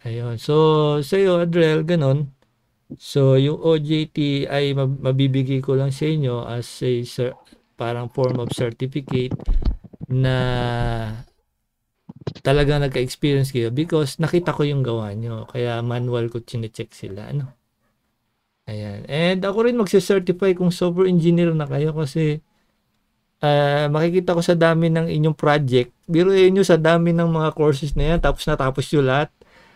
Ayun. So, sa'yo, Adriel, ganon. So, yung OJT ay mabibigay ko lang sa inyo as a parang form of certificate na talagang nagka-experience kayo because nakita ko yung gawa nyo. Kaya manual ko chinecheck sila. Ayan. And ako rin magse-certify kung software engineer na kayo kasi makikita ko sa dami ng inyong project. Biruin nyo sa dami ng mga courses na yan tapos natapos nyo lahat.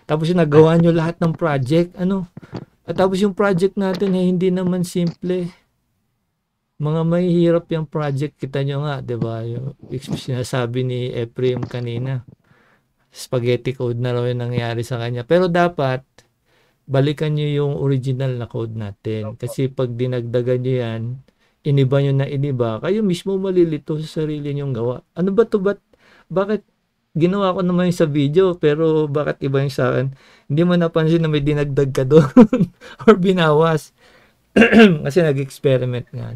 Tapos yung nagawa nyo lahat ng project. At tapos yung project natin hindi naman simple. Mga mahihirap yung project. Kita nyo nga, di ba? Yung sinasabi ni Ephraim kanina. Spaghetti code na raw yung nangyari sa kanya. Pero dapat, balikan nyo yung original na code natin. Kasi pag dinagdagan nyo yan, iniba nyo na iniba, kayo mismo malilito sa sarili nyong gawa. Ano ba to? Bakit ginawa ko naman yung sa video, pero bakit iba yung sa akin? Hindi mo napansin na may dinagdag ka doon or binawas. Kasi nag-experiment nga.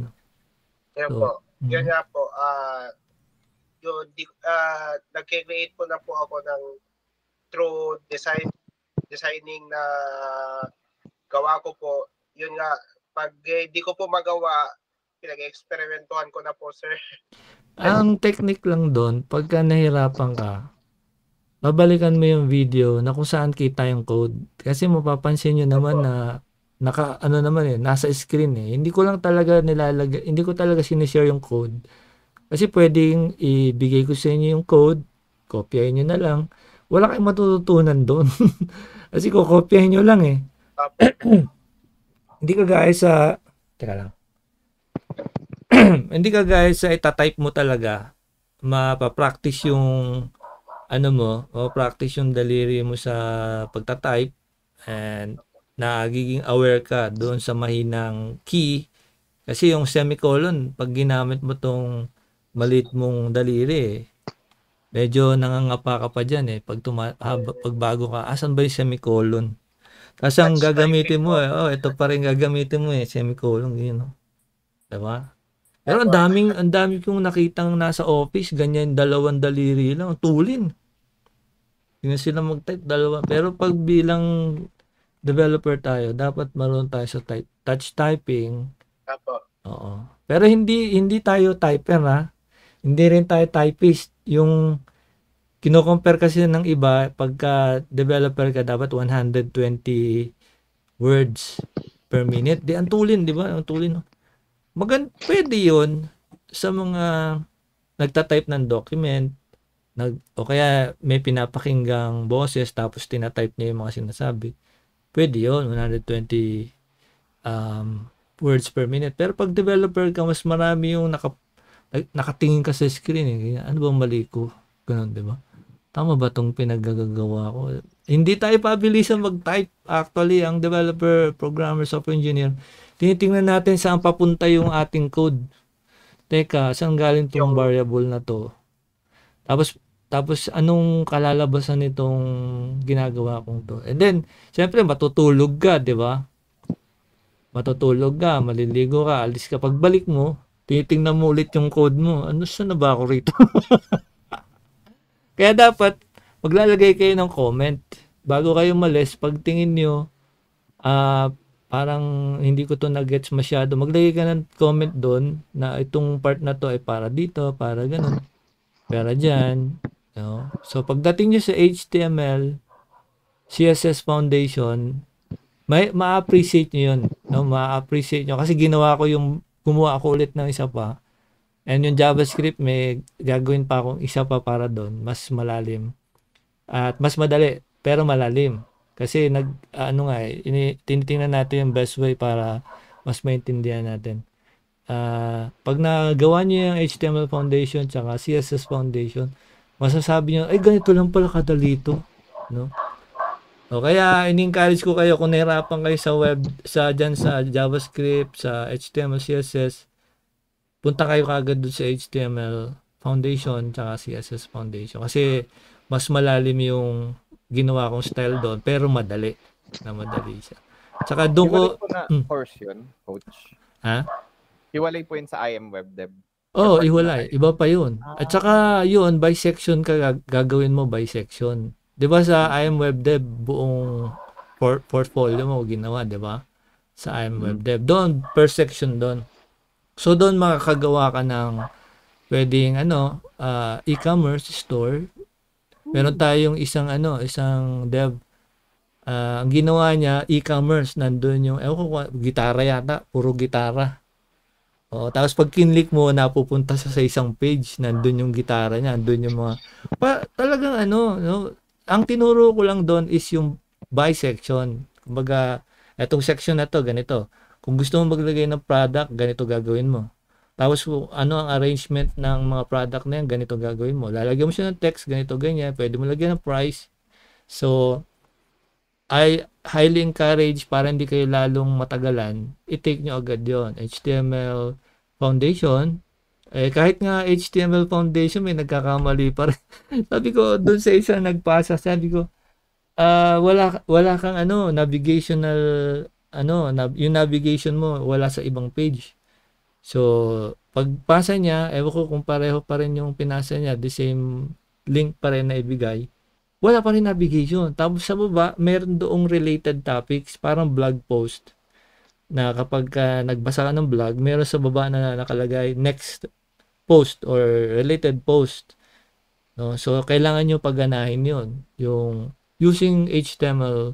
Yan po. Yan nga po. Nag-create po na po ako ng through designing na gawa ko po. Yun nga, pag di ko po magawa, pinag-experimentuhan ko na po, sir. Ang technique lang doon, pagka nahirapan ka, babalikan mo yung video na kung saan kita yung code. Kasi mapapansin nyo naman na nasa screen Hindi ko lang talaga nilalagay, hindi ko talaga sinishare yung code. Kasi pwedeng ibigay ko sa inyo yung code, kopyahin nyo na lang. Wala kayong matututunan doon. Kasi kukopyahin nyo lang Hindi kagaya sa, teka lang. Hindi kagaya sa itatype mo talaga, mapapractice yung mapapractice yung daliri mo sa pagtatype and nagiging aware ka doon sa mahinang key. Kasi yung semicolon, pag ginamit mo tong maliit mong daliri, medyo nangangapa ka pa dyan pag bago ka, asan ba yung semicolon? Kasi ang gagamitin mo ito pa rin gagamitin mo semicolon, yun. Diba? Pero ang dami kong nakitang nasa office, ganyan, 2 daliri lang, tulin. Hindi sila mag-type, 2. Pero pag bilang developer tayo, dapat marunong tayo sa touch typing. Oo. Pero hindi tayo typer Hindi rin tayo typist. Yung kino-compare kasi ng iba, pagka developer ka, dapat 120 words per minute. Di ang tulin, di ba? Ang tulin, pwede yun sa mga nagtatype ng document o kaya may pinapakinggang boses tapos tinatype niya yung mga sinasabi. Pwede yun, 120 words per minute. Pero pag developer ka, mas marami yung nakatingin ka sa screen Ano bang mali ko? Ganun, di ba? Tama ba itong pinagagagawa ko? Hindi tayo pabilisan mag-type. Actually, ang developer, programmer, software engineer, tinitingnan natin saan papunta yung ating code. Teka, saan galing tong variable na to? Tapos anong kalalabasan nitong ginagawa kong to? And then, syempre matutulog ka, 'di ba? matutulog ka, maliligo ka, alis ka. Pagbalik mo, titingnan mo ulit yung code mo. Ano, saan na ba ako rito? Kaya dapat, maglalagay kayo ng comment. Bago kayo malis, pagtingin nyo, parang hindi ko to na-gets masyado. Maglagay ka ng comment doon na itong part na to ay para dito, para ganun, para dyan. No? So, pagdating nyo sa HTML, CSS Foundation, ma-appreciate nyo yun. No? Ma-appreciate nyo. Kasi gumawa ako ulit ng isa pa. And yung JavaScript, may gagawin pa akong isa pa para doon. Mas malalim. At mas madali, pero malalim. Kasi tinitingnan natin yung best way para mas maintindihan natin. Pag nagawa niyo yung HTML Foundation tsaka CSS Foundation, masasabi niyo, ay ganito lang pala kadali ito. No? O kaya in-encourage ko kayo kung nahirapan kayo sa web, sa JavaScript, sa HTML, CSS, punta kayo kagad doon sa HTML Foundation tsaka CSS Foundation. Kasi mas malalim yung ginawa kong style doon, pero madali siya. Tsaka doon ko... Hiwalay po na course yun, coach. Ha? Hiwalay po yun sa IM Web Dev. Iwalay. Iba pa yun. At saka yun, by section ka gagawin mo by section. 'Di ba sa IM Web Dev buong portfolio mo ginawa, 'di ba? Sa IM Web Dev. Doon per section doon. So doon makakagawa ka ng pwedeng e-commerce store. Meron tayong isang dev. Ang ginawa niya e-commerce, nandoon yung gitara yata, puro gitara. Tapos pag kinlik mo, napupunta sa isang page, nandoon yung gitara niya, nandoon yung mga talagang ang tinuro ko lang doon is yung by section. Kumbaga, etong section na to, ganito. Kung gusto mo maglagay ng product, ganito gagawin mo. Tapos ano ang arrangement ng mga product na yan, ganito gagawin mo. Lalagyan mo siya ng text, ganito, ganyan. Pwede mo lagyan ng price. So, I highly encourage para hindi kayo lalong matagalan, i-take nyo agad yon HTML Foundation. Kahit nga HTML Foundation, may nagkakamali pa rin. Sabi ko, doon sa isa nagpasa, sabi ko, wala kang navigational, yung navigation mo, wala sa ibang page. So, pagpasa niya, ewan ko kung pareho pa rin yung pinasa niya, the same link pa rin na ibigay, wala pa rin navigation. Tapos sa baba, meron doong related topics, parang blog post, na kapag nagbasa ka ng blog, meron sa baba na nakalagay next post or related post. No? So, kailangan nyo pagganahin yun, yung using HTML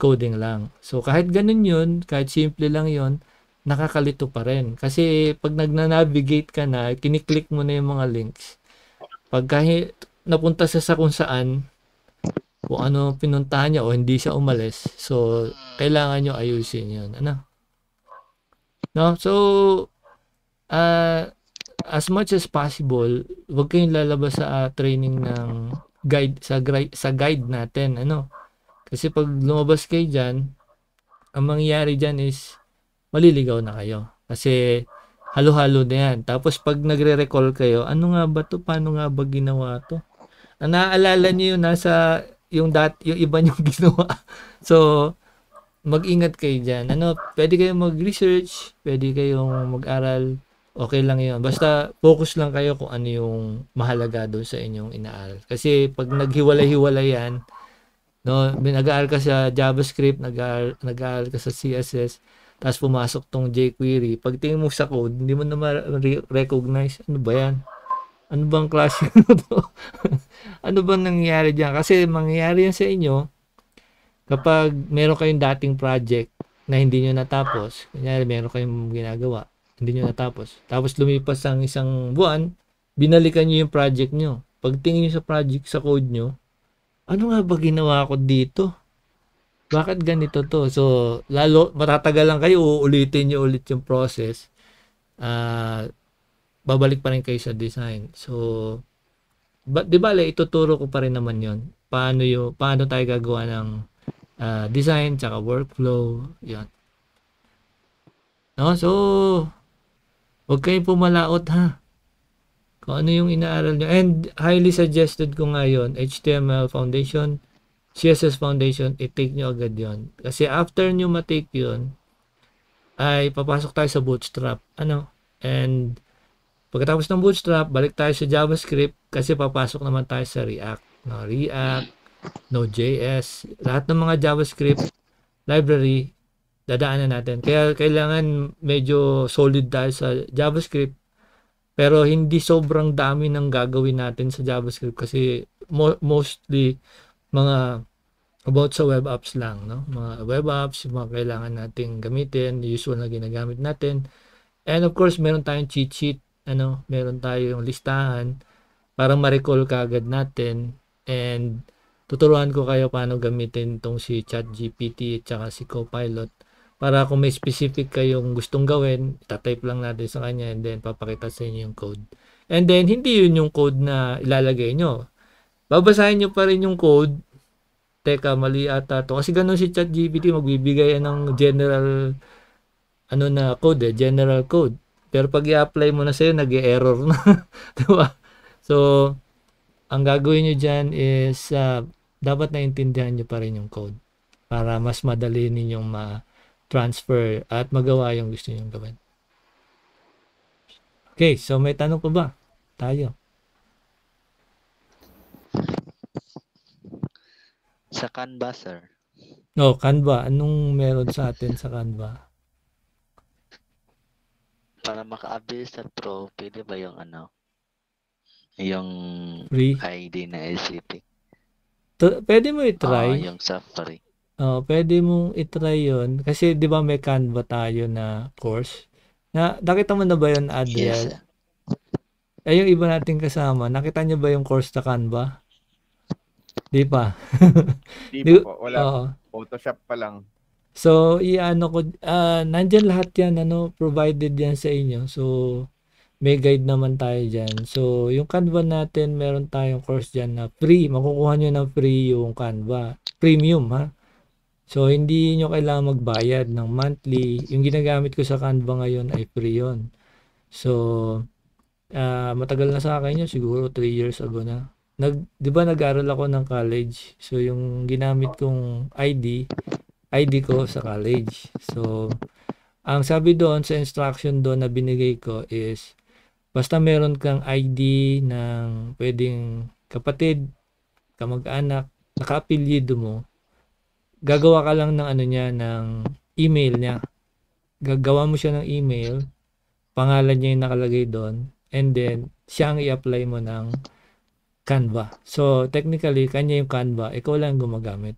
coding lang. So, kahit ganun yun, kahit simple lang yun, nakakalito pa rin. Kasi pag nagna-navigate ka na, kiniklik mo na yung mga links. Pag kahit napunta sa kung saan, kung ano pinuntahan niya o hindi siya umalis, so kailangan nyo ayusin yun. No? So, as much as possible, huwag kayong lalabas sa training ng guide, sa guide natin. Kasi pag lumabas kayo dyan, ang mangyayari dyan is maliligaw na kayo. Kasi halo-halo na yan. Tapos pag nagre-recall kayo, ano nga ba to? Paano nga ba ginawa to? Naaalala niyo yun, yung iba niyong ginawa. So, mag-ingat kayo dyan. Pwede kayong mag-research, pwede kayong mag-aral, okay lang yun. Basta focus lang kayo kung ano yung mahalaga doon sa inyong inaaral. Kasi pag naghiwalay-hiwalay yan, nag-aaral ka sa JavaScript, nag-aaral ka sa CSS, tapos pumasok tong jQuery. Pag tingin mo sa code, hindi mo na ma-recognize. Ano ba yan? Ano bang klase to? Ano bang nangyayari dyan? Kasi mangyayari yan sa inyo kapag meron kayong dating project na hindi nyo natapos. Kunyari, meron kayong ginagawa, hindi nyo natapos. Tapos lumipas ang isang buwan, binalikan nyo yung project nyo. Pag tingin nyo sa project, sa code nyo, ano nga ba ginawa ko dito? Bakit ganito to? So, lalo, matatagalan kayo, uulitin nyo ulit yung process. Babalik pa rin kayo sa design. So, di ba, ituturo ko pa rin naman yon. Paano tayo gagawa ng design, tsaka workflow, yan. No? So, huwag kayong pumalaot, ha? Kung ano yung inaaral nyo. And, highly suggested ko nga yun, HTML Foundation, CSS Foundation, i-take nyo agad yon. Kasi after nyo ma-take yun, ay papasok tayo sa Bootstrap. And pagkatapos ng Bootstrap, balik tayo sa JavaScript kasi papasok naman tayo sa React. React, Node.js, lahat ng mga JavaScript library, dadaanan natin. Kaya kailangan medyo solid tayo sa JavaScript, pero hindi sobrang dami ng gagawin natin sa JavaScript kasi mostly mga about sa web apps lang, no? Mga web apps, yung mga kailangan nating gamitin, usual na ginagamit natin. And of course, meron tayong cheat sheet, meron tayong listahan para ma-recall kaagad natin. And tuturuan ko kayo paano gamitin tong si ChatGPT at saka si Copilot para kung may specific kayong gustong gawin, tatype lang natin sa kanya and then papakita sa inyo yung code. And then, hindi yun yung code na ilalagay nyo. Babasahin nyo pa rin yung code. Teka, mali ata to. Kasi ganun si ChatGPT, magbibigay ng general code, general code. Pero pag i-apply mo na sa'yo, nag-error na. Diba? So, ang gagawin nyo dyan is, dapat naintindihan nyo pa rin yung code para mas madali ninyong ma-transfer at magawa yung gusto nyo gawin. Okay, so may tanong pa ba? Tayo. Sa Canva, sir. Canva. Anong meron sa atin sa Canva? Para maka-avail sa Pro, pwede ba yung yung Free? ID na SCP? Pwede mo i-try. Yung sa free. Pwede mong i-try yun. Kasi di ba may Canva tayo na course? Nakita mo na ba yun, Adriel? Yes, sir. Yung iba nating kasama, nakita niyo ba yung course sa Canva? Di pa. Di po. Wala. Oo. Photoshop pa lang. So, nandyan lahat yan, provided yan sa inyo. So, may guide naman tayo dyan. So, yung Canva natin, meron tayong course dyan na free. Makukuha nyo ng free yung Canva. Premium, ha? So, hindi nyo kailangan magbayad ng monthly. Yung ginagamit ko sa Canva ngayon ay free yun. So, matagal na sa akin yun. Siguro 3 years ago na. Di ba nag-aral ako ng college? So, yung ginamit kong ID ko sa college. So, ang sabi doon sa instruction doon na binigay ko is, basta meron kang ID ng pwedeng kapatid, kamag-anak, naka-apelyido mo, gagawa ka lang ng ng email niya. Gagawa mo siya ng email, pangalan niya yung nakalagay doon, and then, siya ang i-apply mo ng Canva. So, technically, kanya yung Canva, ikaw lang gumagamit.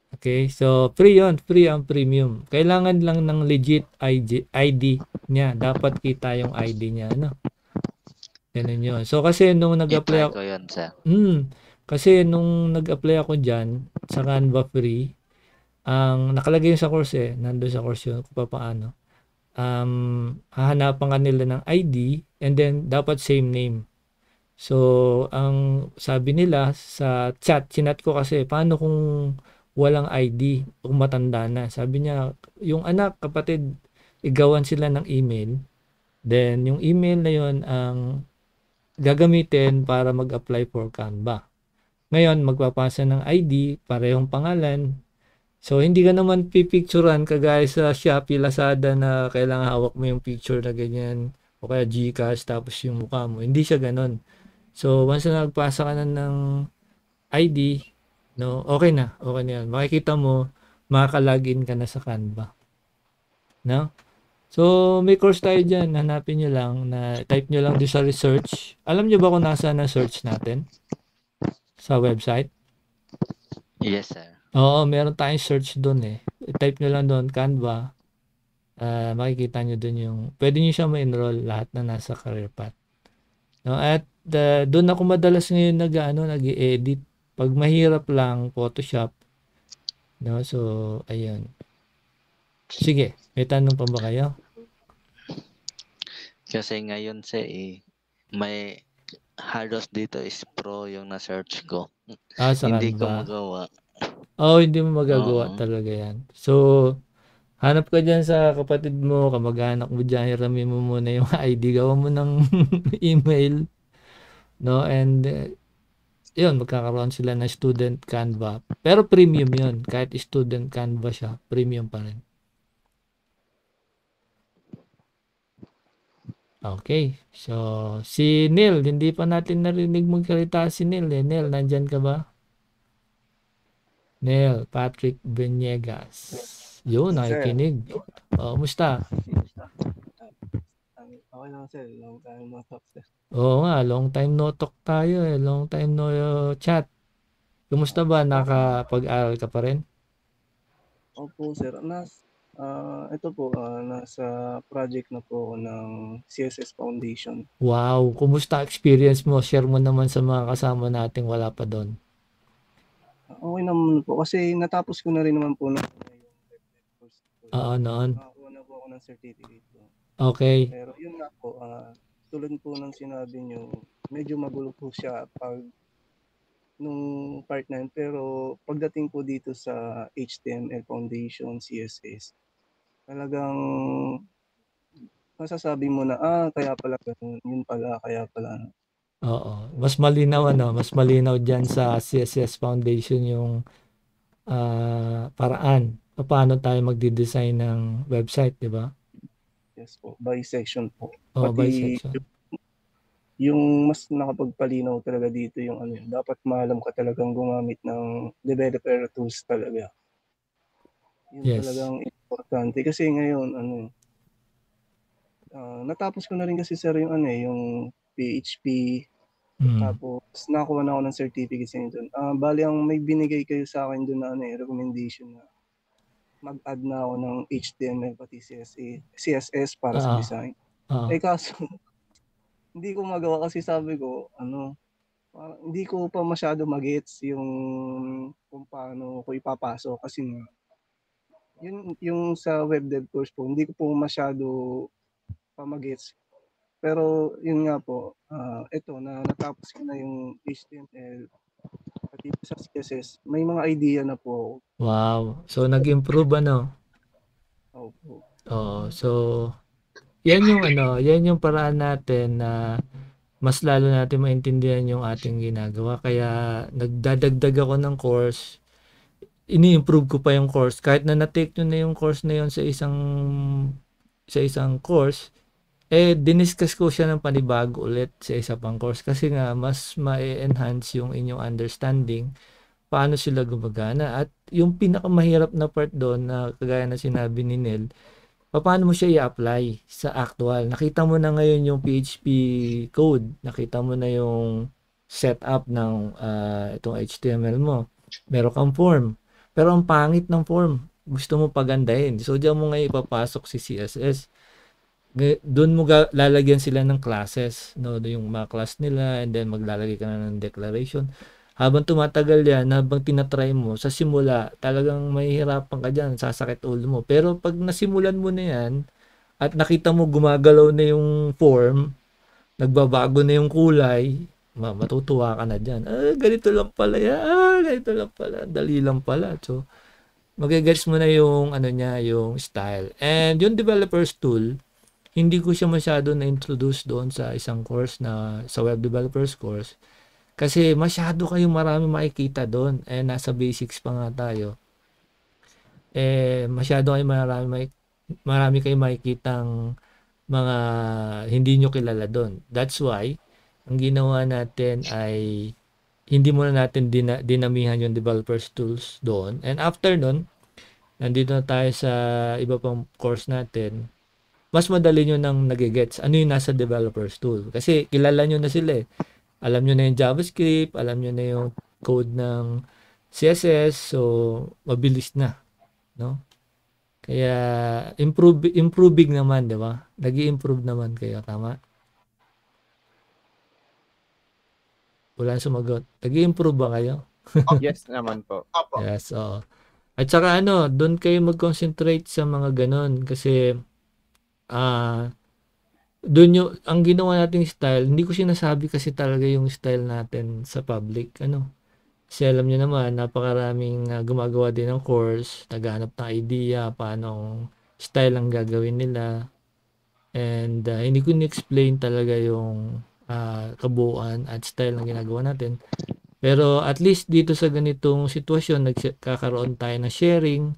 Okay, so free yun, free ang premium. Kailangan lang ng legit ID niya. Dapat kita yung ID niya, Ganun yun. So, kasi nung nag-apply ako, ko yun, sir. kasi nung nag-apply ako dyan, sa Canva free, ang nakalagay sa course nandun sa course yun, kung paano. Hahanapan ka nila ng ID, and then, dapat same name. So, ang sabi nila sa chinat ko kasi, paano kung walang ID, kung matanda na? Sabi niya, yung anak, kapatid, igawan sila ng email. Then, yung email na yun ang gagamitin para mag-apply for Canva. Ngayon, magpapasa ng ID, parehong pangalan. So, hindi ka naman pipicturean kagaya sa Shopee, Lazada na kailangan hawak mo yung picture na ganyan, o kaya Gcash, tapos yung mukha mo. Hindi siya ganon. So, once na nagpasa ka na ng ID, okay na yan. Makikita mo, makaka-login ka na sa Canva. So, may course tayo dyan. Hanapin nyo lang, type nyo lang doon sa research. Alam nyo ba kung nasa na search natin? Sa website? Yes, sir. Oo, meron tayong search doon type nyo lang doon, Canva. Makikita nyo doon yung, pwede nyo siya ma-enroll lahat na nasa career path. At doon ako madalas ngayon nag-i-edit. Pag mahirap lang, Photoshop. So, ayun. Sige, may tanong pa ba kayo? Kasi ngayon may halos dito is Pro yung na-search ko. Sa Hindi ko Canva. magawa. Hindi mo magagawa talaga yan. So, hanap ka dyan sa kapatid mo, kamag-anak mo dyan, hiramin mo muna yung ID, gawa mo ng email, and yun, magkakaroon sila ng student Canva. Pero premium yun. Kahit student Canva siya, premium pa rin. Okay. So, si Neil, hindi pa natin narinig magsalita si Neil eh. Neil, nandyan ka ba? Neil, Patrick Benegas. Yun, Sir, nakikinig. Kumusta? okay lang sir. Long time no talk sir. Oo nga, long time no talk tayo eh. Long time no chat. Kumusta ba? Nakapag-aral ka pa rin? Opo sir. Ito po, nasa project na po ako ng CSS Foundation. Wow, kumusta experience mo? Share mo naman sa mga kasama nating wala pa doon. Okay naman po kasi natapos ko na rin naman po na yung course ko. Noon. Nakakuha na po ako ng certificate ko. Okay. Pero yun nga po, tulad po ng sinabi nyo, medyo magulo po siya pag nung part na yun. Pero pagdating po dito sa HTML Foundation, CSS, talagang masasabi mo na, kaya pala ganun, yun pala, kaya pala. Oo. Mas malinaw mas malinaw diyan sa CSS Foundation yung paraan paano tayo magde-design ng website, di ba? Yes po, by section po. By section. Yung mas nakapagpalinaw talaga dito yung dapat maalam ka talagang gumamit ng developer tools talaga. Yun Yes. talagang importante kasi ngayon natapos ko na rin kasi sir yung yung PHP. Tapos nakuha na ako ng certificate sa doon. Bali ang may binigay kayo sa akin doon na recommendation na mag-add na ako ng HTML pati CSS para sa design. Kaso hindi ko magawa kasi sabi ko hindi ko pa masyado magets yung kung paano ko ipapasok kasi yung sa web dev course po hindi ko po masyado pa magets. Pero yun nga po, ito na natapos ko na yung HTML pati sa CSS, may mga idea na po. Wow. So nag-improve Opo. So yan yung paraan natin na mas lalo natin maintindihan yung ating ginagawa. Kaya nagdadagdag ako ng course. Ini-improve ko pa yung course kahit na na-take nyo na yung course na yun sa isang course. Diniscuss ko siya ng panibago ulit sa isa pang course kasi nga mas ma-enhance yung inyong understanding paano sila gumagana. At yung pinakamahirap na part doon na kagaya na sinabi ni Neil, paano mo siya i-apply sa actual. Nakita mo na ngayon yung PHP code, nakita mo na yung setup ng itong HTML mo. Meron kang form, pero ang pangit ng form, gusto mo pagandahin. So diyan mo ngayon ipapasok si CSS. Doon mo lalagyan sila ng classes, yung mga class nila, and then maglalagay ka na ng declaration. Habang tumatagal yan, habang tinatry mo, sa simula, talagang mahihirapan ka dyan, sasakit ulo mo. Pero pag nasimulan mo na yan, at nakita mo gumagalaw na yung form, nagbabago na yung kulay, matutuwa ka na dyan. Ganito lang pala yan. Ganito lang pala. Dali lang pala. So, magigets mo na yung, yung style. And yung developer's tool, hindi ko siya masyado na-introduce doon sa isang course sa web developers course. Kasi masyado kayong marami makikita doon. Nasa basics pa nga tayo. Masyado kayong marami kayong makikitang mga hindi nyo kilala doon. That's why, ang ginawa natin ay hindi muna natin dinamihan yung developers tools doon. And after nun, nandito na tayo sa iba pang course natin. Mas madali nyo nang nagigets ano yung nasa developers tool. Kasi kilala nyo na sila eh. Alam nyo na yung JavaScript, alam nyo na yung code ng CSS, so mabilis na, no? Kaya improving naman, di ba? Nag-i-improve naman kayo, tama? Wala sumagot. Nag-i-improve ba kayo? Yes naman po. Yes, oo. At saka doon kayo mag-concentrate sa mga ganon kasi doon ang ginawa nating style, hindi ko sinasabi kasi talaga yung style natin sa public, Kasi alam niyo naman, napakaraming gumagawa din ng course, naghahanap ng idea, paano style ang gagawin nila. And hindi ko ni-explain talaga yung kabuuan at style na ginagawa natin. Pero at least dito sa ganitong sitwasyon, nagkakaroon tayo ng sharing,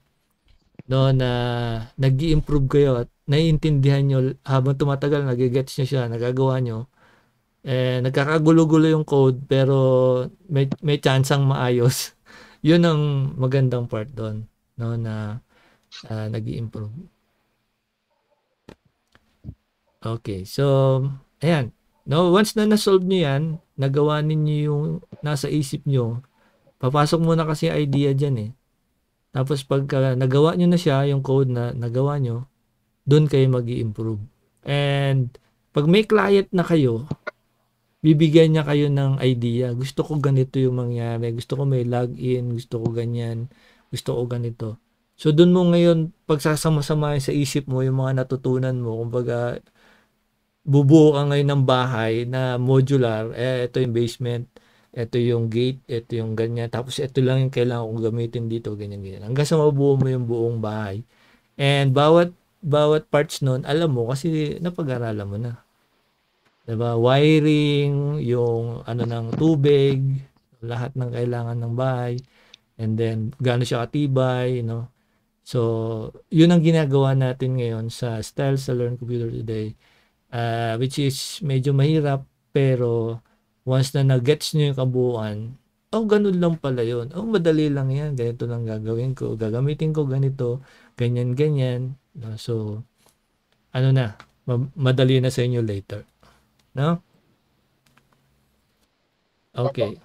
na nag-i-improve kayo at naiintindihan nyo habang tumatagal, nagigets nyo siya, nagagawa nyo, nagkakagulo-gulo yung code pero may chansang maayos. Yun ang magandang part doon, no, na nag-i-improve. Okay, so ayan. No, once na na-solve niyo 'yan, nagawa ninyo yung nasa isip niyo, papasok muna kasi idea diyan eh. Tapos pagka nagawa niyo na siya, yung code na nagawa niyo, doon kayo mag-i-improve. And pag may client na kayo, bibigyan niya kayo ng idea. Gusto ko ganito yung mangyari. Gusto ko may login. Gusto ko ganyan. Gusto ko ganito. So, doon mo ngayon, pagsasama-sama sa isip mo yung mga natutunan mo. Kumbaga, bubuo ka ngayon ng bahay na modular. Ito yung basement. Ito yung gate. Ito yung ganyan. Tapos, ito lang yung kailangan kong gamitin dito. Ganyan, ganyan. Hanggang sa mabuo mo yung buong bahay. And bawat parts nun, alam mo kasi napag-aralan mo na. Diba? Wiring, yung ano ng tubig, lahat ng kailangan ng bahay, and then gaano siya katibay, you know. So, yun ang ginagawa natin ngayon sa Style sa Learn Computer Today, which is medyo mahirap, pero once na nag-gets nyo yung kabuuan, ganun lang pala yun. Madali lang yan. Ganito lang gagawin ko. Gagamitin ko ganito, ganyan, ganyan. So, ano na, madali na sa inyo later. No? Okay.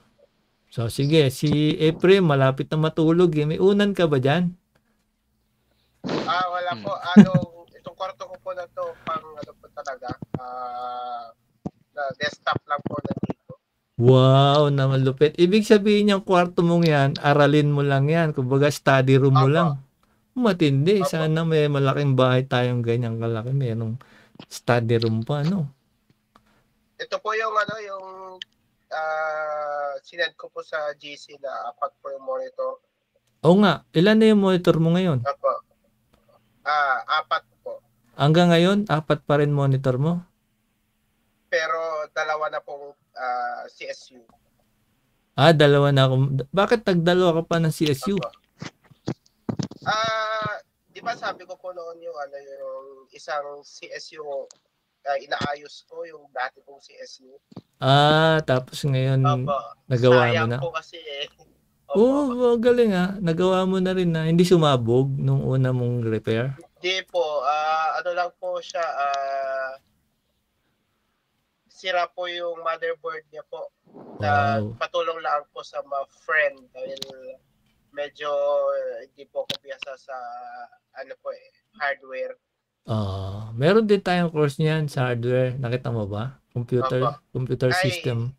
So, sige. Si April, malapit na matulog. Eh. May unan ka ba dyan? Wala po. Itong kwarto ko po na to, pang ano po talaga, desktop lang po na dito. Wow, naman lupit. Ibig sabihin yung kwarto mong yan, aralin mo lang yan. Kumbaga, study room mo lang. Matindi. Sana may malaking bahay tayong ganyang kalaki. Merong study room pa, no? Ito po yung yung sinend ko po sa GC na apat po yung monitor. Oo nga. Ilan na yung monitor mo ngayon? Opo. Apat po. Hanggang ngayon, 4 pa rin monitor mo? Pero dalawa na pong CSU. Dalawa na ako. Bakit tagdalawa ka pa ng CSU? Di ba sabi ko po noon yung yung isang CSU inaayos ko yung dati kong CSU. Tapos ngayon sayang nagawa mo na. Po kasi galing Nagawa mo na rin na. Hindi sumabog nung una mong repair? Hindi po. Ano lang po siya, sira po yung motherboard niya po. Wow. Patulong lang po sa mga friend dahil medyo hindi po ako biyasa sa hardware. Meron din tayong course niyan sa hardware. Nakita mo ba? Computer system.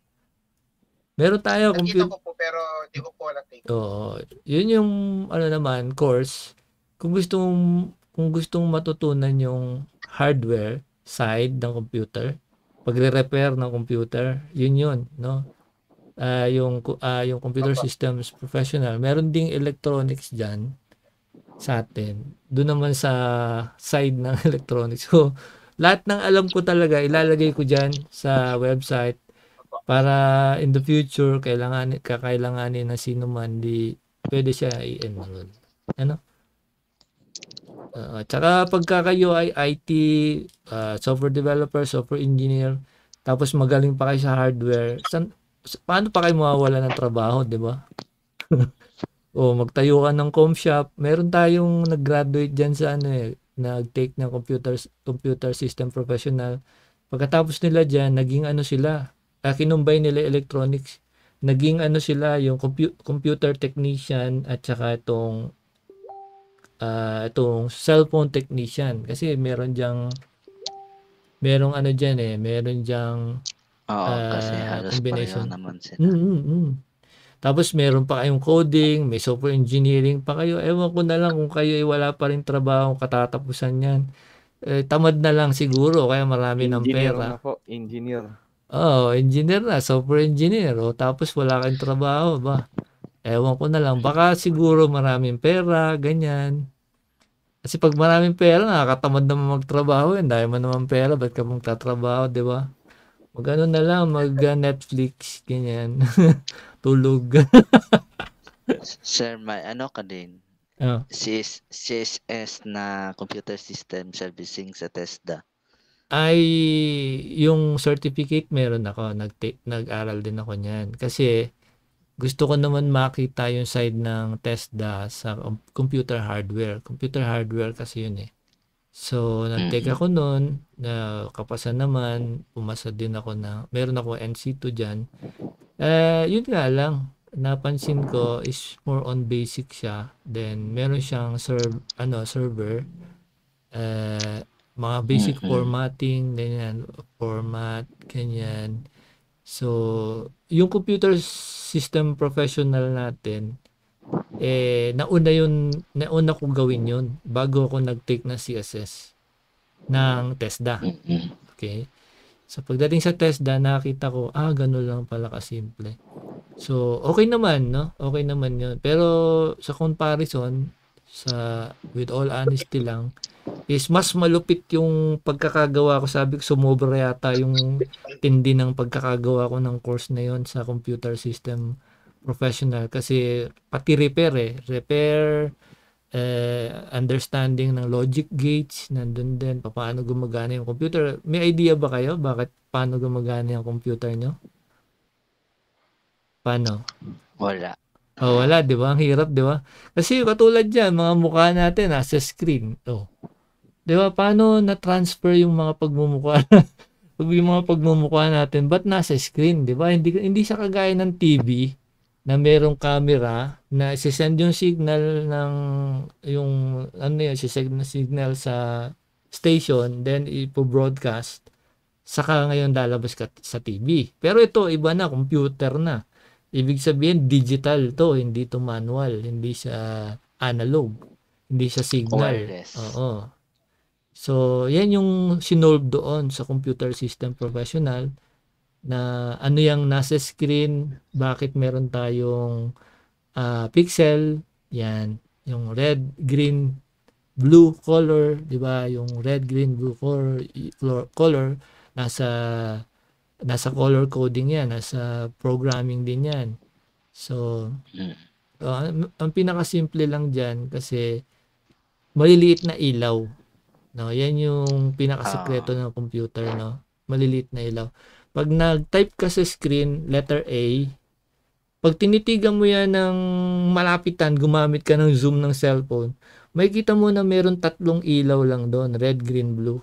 Meron tayo Nakita ko po pero hindi ko po na-take. Yun yung naman course. Kung gustong matutunan yung hardware side ng computer, pagre-repair ng computer, yun, no? Yung computer systems professional, meron ding electronics diyan sa atin. Doon naman sa side ng electronics. So, lahat ng alam ko talaga, ilalagay ko dyan sa website para in the future, kakailanganin na sino man, pwede siya i-enroll. Ano? Tsaka pagka kayo ay IT, software developer, software engineer, tapos magaling pa kayo sa hardware, paano pa kayo mawawala ng trabaho, di ba? Magtayo ka ng com shop. Meron tayong nag-graduate dyan sa nag-take ng computer system professional. Pagkatapos nila dyan, naging sila, kinumbay nila electronics. Naging sila, yung computer technician at saka itong cellphone technician. Kasi meron diyang kasi halos pareho naman sila. Tapos meron pa kayong coding, may software engineering pa kayo. Ewan ko na lang kung kayo ay wala pa rin trabaho, katatapusan yan. Tamad na lang siguro, kaya marami ng pera. Engineer. Engineer na, software engineer. Tapos wala kayong trabaho ba? Ewan ko na lang. Baka siguro maraming pera, ganyan. Kasi pag maraming pera, nakakatamad naman magtrabaho. Dahil mo naman pera, ba't ka mong tatrabaho, di ba? Mag-ano na lang, mag-Netflix, ganyan. Tulog. Sir, may ka din. Oh. CSS na Computer System Servicing sa TESDA. Ay, yung certificate meron ako. Nag-aral din ako niyan. Kasi gusto ko naman makita yung side ng TESDA sa computer hardware. Computer hardware kasi yun eh. So, nag-take ako noon, kapasan naman, pumasa din ako meron ako NC2 dyan. Yun nga lang, napansin ko is more on basic siya. Then, meron siyang server, mga basic formatting, ganyan, format, ganyan. So, yung computer system professional natin, nauna ko gawin yun bago ako nag-take ng CSS ng TESDA. Okay? So, pagdating sa TESDA, nakita ko, ganun lang pala kasimple. So, okay naman, no? Okay naman yun. Pero, sa comparison, with all honesty lang, is mas malupit yung pagkakagawa ko. Sabi ko, sumobra yata yung tindi ng pagkakagawa ko ng course na yon sa computer system professional. Kasi, pati repair, understanding ng logic gates, nandun din, paano gumagana yung computer. May idea ba kayo paano gumagana yung computer nyo? Paano? Wala. Wala, di ba? Ang hirap, di ba? Kasi katulad dyan, mga mukha natin, nasa screen. Di ba? Paano na-transfer yung mga pagmumukha? Yung mga pagmumukha natin, ba't nasa screen? Di ba? Hindi siya kagaya ng TV na merong camera na isisend yung signal signal sa station, then ipo-broadcast, saka ngayon lalabas ka sa TV. Pero ito, iba na, computer na. Ibig sabihin, digital to, hindi to manual, hindi siya analog, hindi siya signal. Wireless. Oo. So, yan yung sinolve doon sa computer system professional, na ano yung nasa screen, bakit meron tayong pixel, yan, yung red, green, blue color, di ba? Yung red, green, blue color nasa color coding yan, nasa programming din yan. So, ang pinakasimple lang dyan kasi maliliit na ilaw. No, yan yung pinakasekreto ng computer, no? Maliliit na ilaw. Pag nag-type ka sa screen, letter A, pag tinitigan mo yan ng malapitan, gumamit ka ng zoom ng cellphone, makikita mo na meron 3 ilaw lang doon, red, green, blue,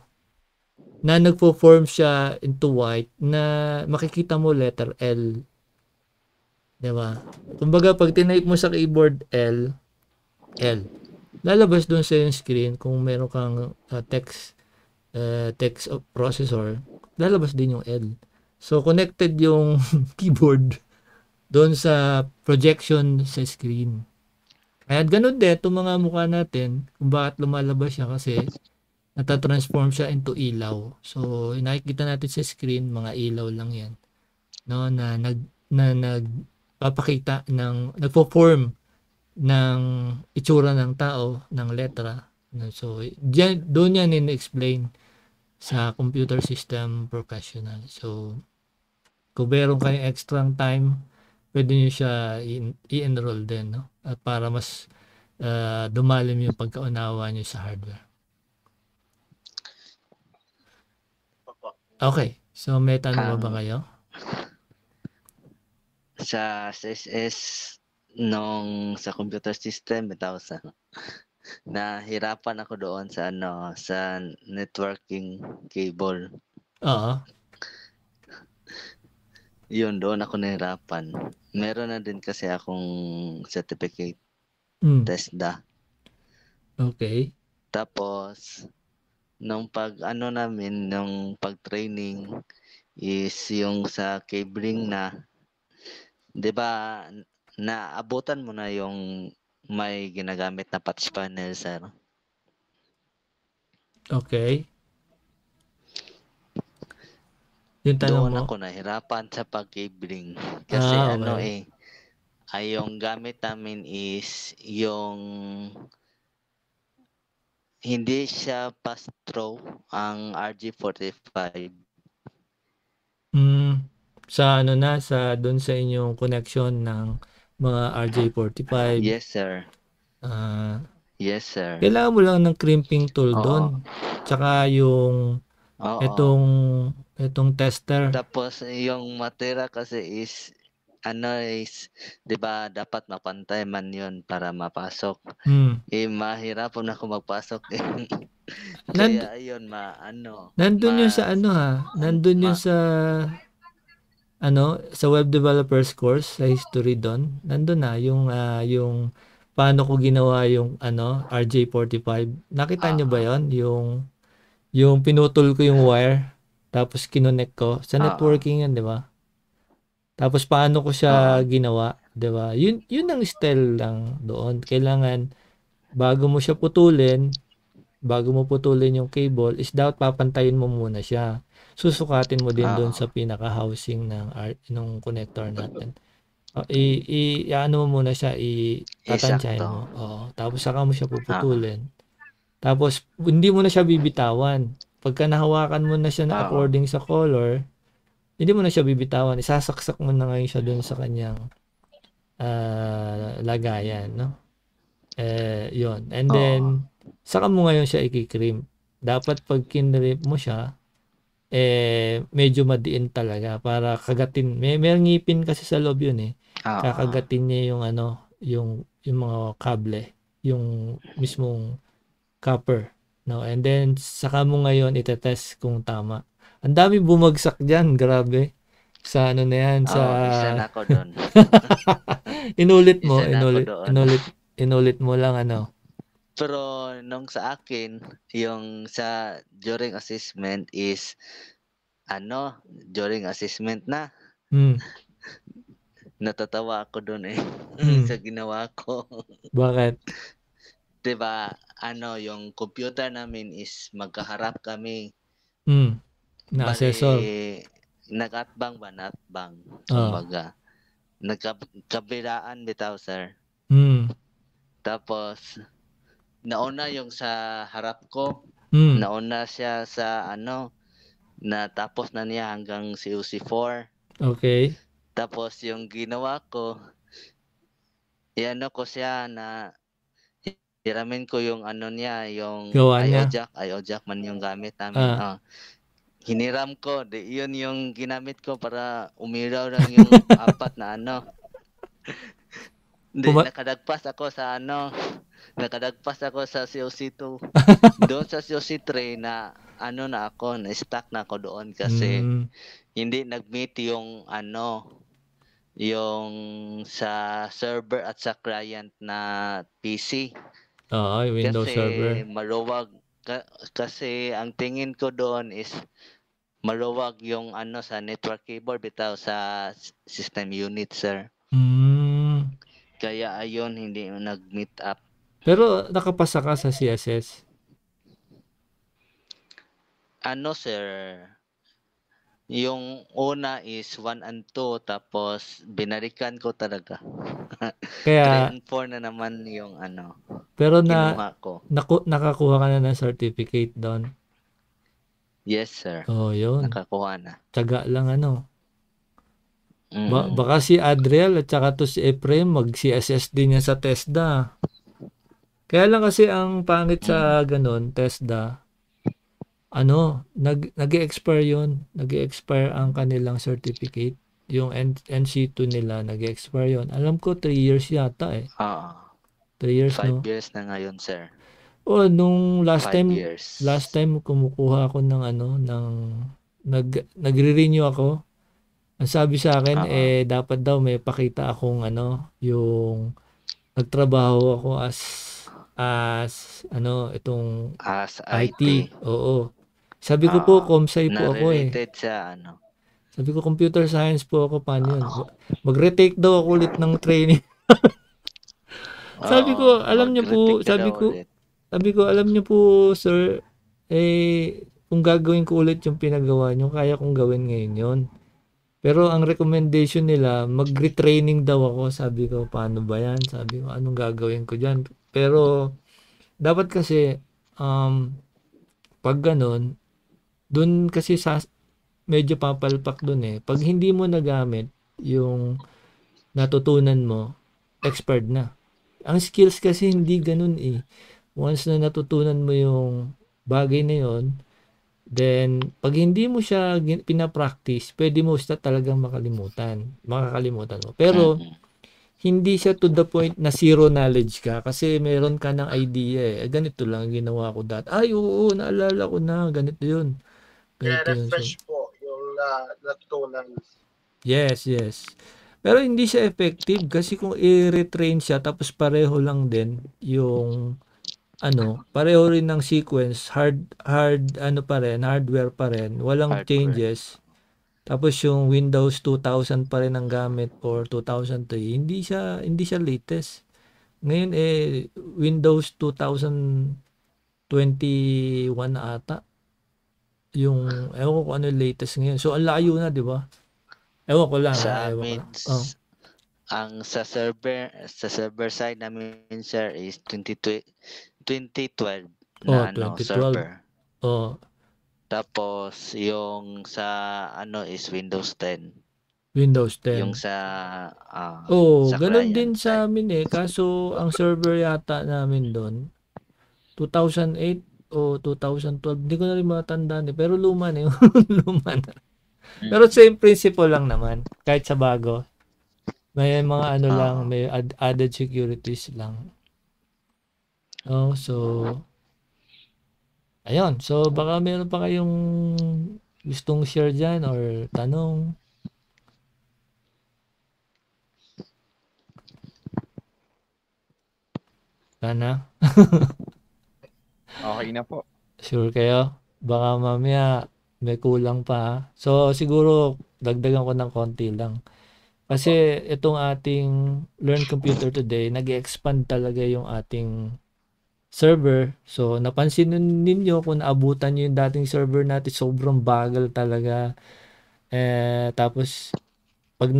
na nagpo-form siya into white, na makikita mo letter L. Diba? Kumbaga, pag tinype mo sa keyboard L, lalabas doon sa yung screen kung meron kang text processor, lalabas din yung L. So, connected yung keyboard doon sa projection sa screen. Kaya ganun din, itong mga mukha natin, kung bakit lumalabas siya kasi natatransform siya into ilaw. So, nakikita natin sa screen, mga ilaw lang yan. No, na nagpapakita nagpo-form ng itsura ng tao, ng letra. So, doon yan in-explain sa computer system professional. So, kung meron kayong extra time, pwede nyo siya i-enroll din, no? At para mas dumalim yung pagkaunawa nyo sa hardware. Okay. So, may tanong ba kayo? Sa CSS sa computer system, nahirapan ako doon sa networking cable. Oo. Yun, doon ako nahirapan. Meron na din kasi akong certificate TESDA. Okay. Tapos, nung pag-training is yung sa cabling na, 'di ba, naabutan mo na yung may ginagamit na patch panel, sir? Okay. Yung tanong Doon mo? ako nahirapan sa pag-cabling. Kasi okay. yung gamit namin is yung hindi siya pass-through ang RG45. Sa doon sa inyong connection ng mga RJ45. Yes, sir. Yes, sir. Kailangan mo lang ng crimping tool Oo. doon. Tsaka yung Oo. itong tester. Tapos yung matira kasi is 'di ba dapat mapantay man 'yun para mapasok. Hmm. Mahirapon ako magpasok eh. Nand Kaya ayun nandun yun sa nandun yun sa sa web developers course, sa history doon. Nandun na yung paano ko ginawa yung RJ45. Nakita nyo ba yon? Yung pinutol ko yung wire, tapos kinonek ko. Sa networking yan, di ba? Tapos paano ko siya ginawa, 'di ba? Yun ang style lang doon. Kailangan bago mo putulin yung cable, is dapat papantayin mo muna siya. Susukatin mo din doon sa pinaka-housing ng connector natin. Ano mo muna siya, tatantyahin mo. Oo. Tapos saka mo siya puputulin. Tapos hindi mo na siya bibitawan. Pagka nahawakan mo na siya na according sa color, hindi mo na siya bibitawan. Isasaksak mo na ngayon siya doon sa kanyang lagayan, no? Yun. And then, saka mo ngayon siya ikikrim. Dapat pag kinrip mo siya, medyo madiin talaga para kagatin. May ngipin kasi sa loob yun eh. Kakagatin niya yung mga kable, yung mismong copper. No? And then, saka mo ngayon itetest kung tama. Ang dami bumagsak dyan, grabe. Sa na yan, isa na ako doon. inulit mo lang Pero nung sa akin, yung sa during assessment is during assessment na. Natatawa ako doon eh sa ginawa ko. Bakit? 'Di ba, yung computer namin is magkaharap kami. Na assessor. Nag-atbang. Kumbaga. Nagkabilaan bitaw, sir. Tapos nauna yung sa harap ko. Nauna siya sa natapos na niya hanggang COC4. Okay. Tapos yung ginawa ko, ko siya na hiramin ko yung niya, yung IO jack man yung gamit namin. Hiniram ko, yun yung ginamit ko para umiraw lang yung apat na nakadagpas ako sa COC2. Doon sa COC3 na na-stuck na ako doon kasi hindi nag-meet yung yung sa server at sa client na PC. Windows kasi server. Maluwag kasi ang tingin ko doon is maluwag yung sa network cable bitaw sa system unit, sir. Kaya ayun, hindi nag-meet up. Pero nakapasa ka sa CSS? Sir, yung una is 1 and 2 tapos binalikan ko talaga. Kaya 3 and 4 na naman yung pero kinuha ko. nakakuha ka na ng certificate doon? Yes, sir. Yun. Nakakuha na. Tiyaga lang baka si Adriel at saka to si Ephraim mag-CSS din yan sa TESDA. Kaya lang kasi ang pangit sa ganun, TESDA, nag-expire yun. Nag-expire ang kanilang certificate. Yung NC2 nila, nag-expire yun. Alam ko 3 years yata eh. 3 years, 5 years na ngayon, sir. Nung last 5 time years. kumukuha ako ng nagre-renew ako. Ang sabi sa akin dapat daw may pakita akong yung nagtrabaho ako as itong as IT. Oo. Sabi ko po ComSci po ako eh. Na-related sa Sabi ko computer science po ako, paano yun? Mag-retake daw ako ulit ng training. Sabi ko, alam niyo po, alam niyo po, sir, kung gagawin ko ulit yung pinagawa niyo, kaya kong gawin ngayon yun. Pero ang recommendation nila, mag-retraining daw ako. Sabi ko, paano ba yan? Sabi ko, anong gagawin ko dyan? Pero, dapat kasi, pag ganun, dun kasi medyo papalpak dun eh. Pag hindi mo nagamit yung natutunan mo, expired na. Ang skills kasi hindi ganun eh. Once na natutunan mo yung bagay na yon, then pag hindi mo siya pinapractice, pwede mo siya talagang makakalimutan mo. Pero hindi siya to the point na zero knowledge ka kasi meron ka ng idea eh. Ganito lang ginawa ko dati. Ay, oo, naalala ko na. Ganito yun. Ganito yun. refresh po yung natutunan. Yes. Pero hindi siya effective kasi kung i-retrain siya tapos pareho lang din yung pareho rin ng sequence, hardware pa rin, walang changes. Tapos yung Windows 2000 pa rin ang gamit or 2003, hindi siya latest. Ngayon Windows 2021 na ata. Yung ewan ko kung ano yung latest ngayon. So ang layo na, 'di ba? Ewan ko lang. Sa amin, ang sa server side namin, sir, is 2012 na 2012. server. Tapos yung sa is Windows 10. Windows 10. Yung sa sa ganun din sa amin eh. Kaso ang server yata namin doon 2008 o 2012. Hindi ko na rin matandaan eh. Pero luma na yun. Luma na. Pero same principle lang naman. Kahit sa bago. May mga lang, may added securities lang. So ayun. So baka meron pa kayong gustong share dyan or tanong. Sana. Okay na po. Sure kayo? Baka mamaya may kulang pa. So siguro dagdagan ko ng konti lang. Kasi itong ating Learn Computer Today, nag-expand talaga yung ating server. So napansin ninyo kung naabutan nyo yung dating server natin, sobrang bagal talaga. Tapos pag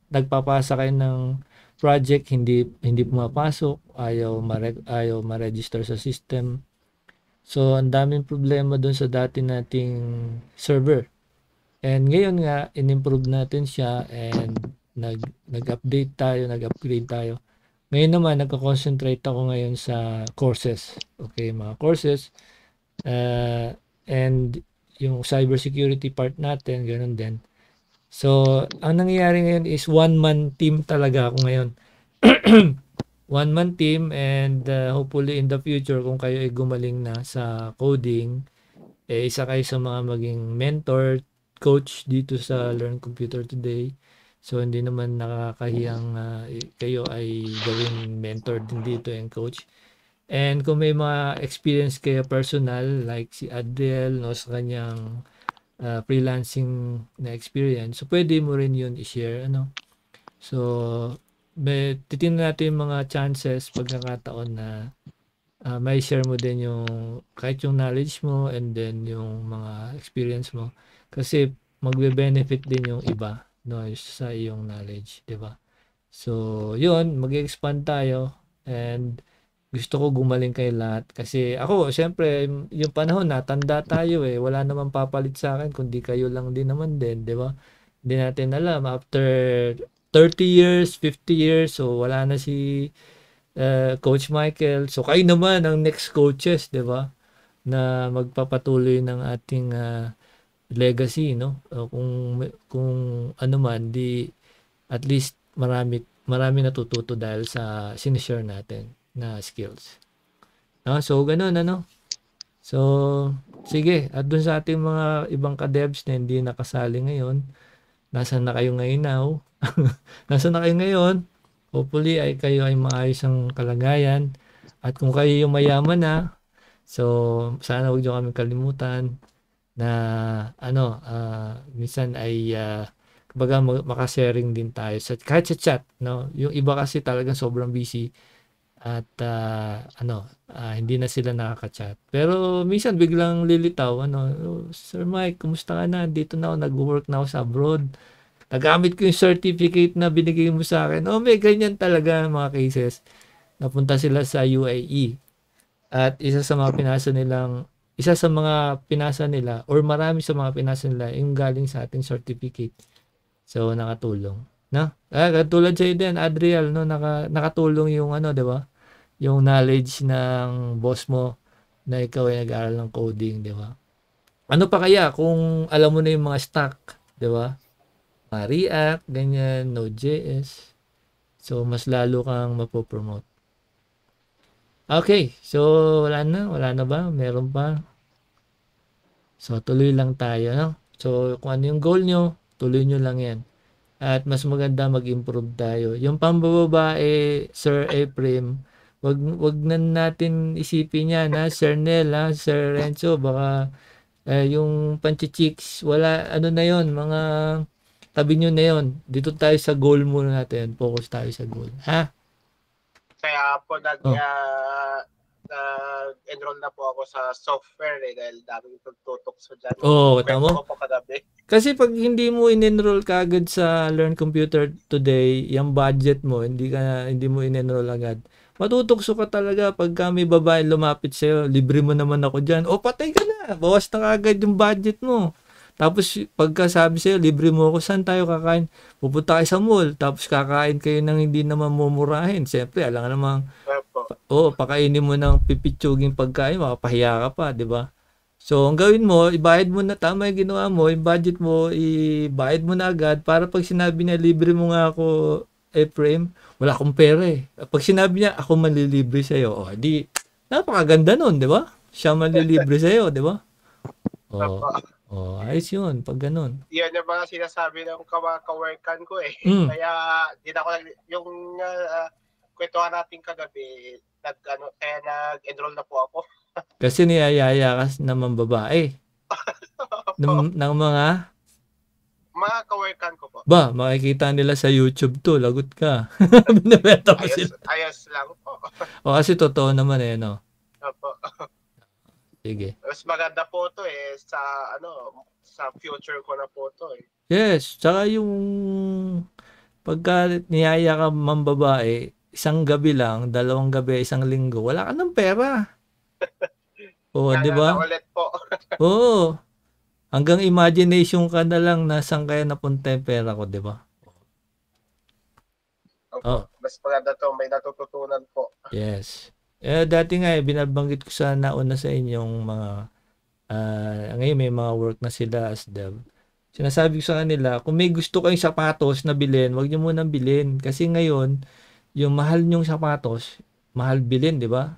nagpapasa kayo ng project, hindi pumapasok, ayaw ma-register sa system. So ang daming problema doon sa dati nating server. And ngayon nga in-improve natin siya and nag-update tayo, nag-upgrade tayo. Ngayon naman nagko-concentrate ako ngayon sa courses. Okay, mga courses. And yung cybersecurity part natin, ganoon din. So, ang nangyayari ngayon is one-man team talaga ako ngayon. One-man team and hopefully in the future kung kayo ay gumaling na sa coding, isa kayo sa mga maging mentor, coach dito sa Learn Computer Today. So, hindi naman nakakahiyang kayo ay gawing mentor din dito and coach. And kung may mga experience kayo personal like si Adriel sa kanyang freelancing na experience, so pwede mo rin yun i-share. So, titingnan natin yung mga chances pagkakataon na may share mo din yung kahit yung knowledge mo and then yung mga experience mo. Kasi magbe-benefit din yung iba sa iyong knowledge, di ba? So, yun, mag-expand tayo and gusto ko gumaling kayo lahat kasi ako, syempre, yung panahon natanda tayo eh, wala namang papalit sa akin kundi kayo lang din naman din, di ba? Hindi natin alam, after 30 years, 50 years, so wala na si Coach Michael, so kayo naman ang next coaches, di ba? Na magpapatuloy ng ating legacy, no? Kung ano man, at least marami natututo dahil sa sinishare natin na skills. So ganun So sige, at dun sa ating mga ibang ka-devs na hindi nakasali ngayon, nasaan na kayo ngayon now? Nasaan na kayo ngayon? Hopefully ay kayo ay maayos ang kalagayan at kung kayo yung mayaman na, so sana huwag niyo kami kalimutan na minsan ay kumbaga makasharing din tayo kahit sa chat, no? Yung iba kasi talagang sobrang busy at hindi na sila nakaka-chat. Pero minsan biglang lilitaw, Sir Mike, kumusta ka na? Dito na ako, nag-work na ako sa abroad. Nagamit ko yung certificate na binigay mo sa akin. May ganyan talaga mga cases. Napunta sila sa UAE. At isa sa mga pinasa nila or marami sa mga pinasa nila yung galing sa ating certificate. So nakatulong, no? Katulad sa din, Adriel, no, nakatulong yung di ba? yung knowledge ng boss mo na ikaw ay nag-aaral ng coding, di ba? Ano pa kaya kung alam mo na yung mga stack, di ba? React, ganyan, Node.js. So, mas lalo kang mapopromote. Okay, so wala na ba? Meron pa? So, tuloy lang tayo, no? So, kung ano yung goal nyo, tuloy nyo lang yan. At mas maganda mag-improve tayo. Yung pambababae, Sir Ephraim, wag na natin isipin yan, ha? Sir Nel, ha? Sir Renzo, baka yung panchichicks, wala, ano na yon, mga tabi nyo na yon. Dito tayo sa goal muna natin. Focus tayo sa goal. Ha? Kaya po nag-enroll na po ako sa software dahil daming tututok sa dyan. Tama. Kasi pag hindi mo in-enroll kagad sa Learn Computer Today, yung budget mo, hindi mo in-enroll agad. Matutokso ka talaga pag may babae lumapit sa'yo, libre mo naman ako dyan. Patay ka na. Bawas na kagad yung budget mo. Tapos pagka sabi sa'yo, libre mo ako, saan tayo kakain? Pupunta kayo sa mall, tapos kakain kayo ng hindi naman mumurahin. Siyempre, alam ka namang, pakainin mo ng pipitsuging pagkain, makapahiya ka pa, di ba? So, ang gawin mo, ibayad mo na, tama yung ginawa mo, yung budget mo, ibayad mo na agad, para pag sinabi niya, libre mo nga ako, Ephraim, wala akong pera eh. Pag sinabi niya, ako manlilibre sa'yo, di, napakaganda nun, di ba? Siya manlilibre sa'yo, di ba? Ayos yun, pag ganun. Yan yung mga sinasabi ng kaworkan ko eh. Kaya, yung kwentuhan natin kagabi, kaya nag-enroll na po ako. Kasi niyayaya ka naman babae. ng mga kaworkan ko po. Makikita nila sa YouTube to, lagot ka. Binibenta mo sila. Ayos lang po. Kasi totoo naman eh, no? Opo. Sige. Mas maganda po to eh, sa future ko na po to eh. Yes, tsaka yung pagka niyaya ka mambabae, isang gabi lang, 2 gabi, 1 linggo, wala ka ng pera. Di ba? Ulit po. Hanggang imagination ka na lang na saan kaya napunta yung pera ko, di ba? Mas maganda to, may natututunan po. Yes. Dati nga binabanggit ko sa nauna sa inyong mga ngayon may mga work na sila as dev. Sinasabi ko sa kanila, kung may gusto kayong sapatos na bilhin, wag niyo munang bilhin kasi ngayon yung mahal nyong sapatos, mahal bilhin, di ba?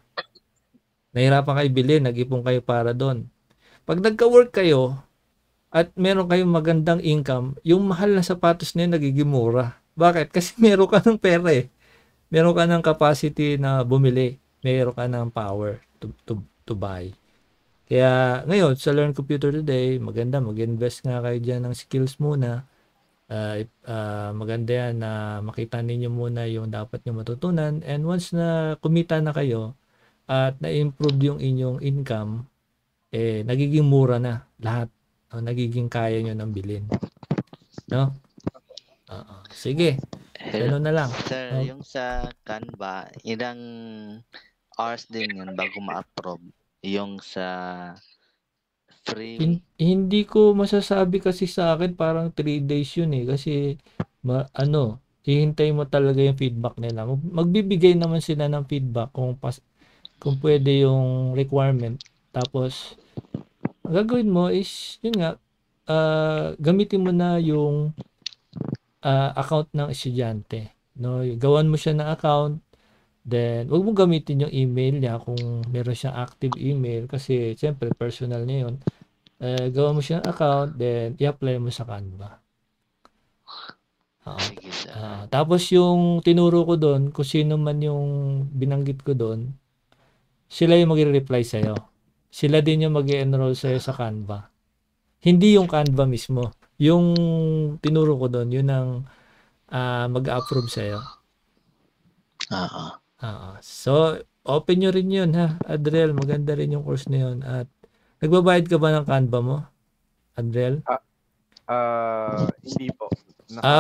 Nahirapan kayo bilhin, nag-ipon kayo para doon. Pag nagka-work kayo at meron kayong magandang income, yung mahal na sapatos na yun nagiging mura. Bakit? Kasi meron ka ng pera eh. Meron ka ng capacity na bumili. Meron ka ng power to buy. Kaya ngayon, sa Learn Computer Today, maganda, mag-invest nga kayo dyan ng skills muna. Maganda yan na makita ninyo muna yung dapat nyo matutunan. And once na kumita na kayo at na-improve yung inyong income, nagiging mura na lahat. Nagiging kaya nyo ng bilhin. No? Sige. Ganun na lang. Sir, yung sa Canva, ilang hours din yun bago ma-approve? Yung sa free? Hindi ko masasabi kasi sa akin parang 3 days yun eh. Kasi hihintay mo talaga yung feedback nila. Magbibigay naman sila ng feedback kung pwede yung requirement. Tapos, ang gagawin mo is, yun nga, gamitin mo na yung account ng estudyante. No? Gawan mo siya ng account, then wag mo gamitin yung email niya kung meron siyang active email kasi siyempre personal niya yun. Gawan mo siya ng account, then i-apply mo sa Canva. Tapos yung tinuro ko doon, kung sino man yung binanggit ko doon, sila yung mag-reply sa'yo. Sila din yung mag-enroll sa'yo sa Canva. Hindi yung Canva mismo. Yung tinuro ko doon, yun ang mag-approve sa'yo. So, open nyo rin yun ha, Adriel. Maganda rin yung course na yun. At nagbabayad ka ba ng Canva mo, Adriel? Hindi po.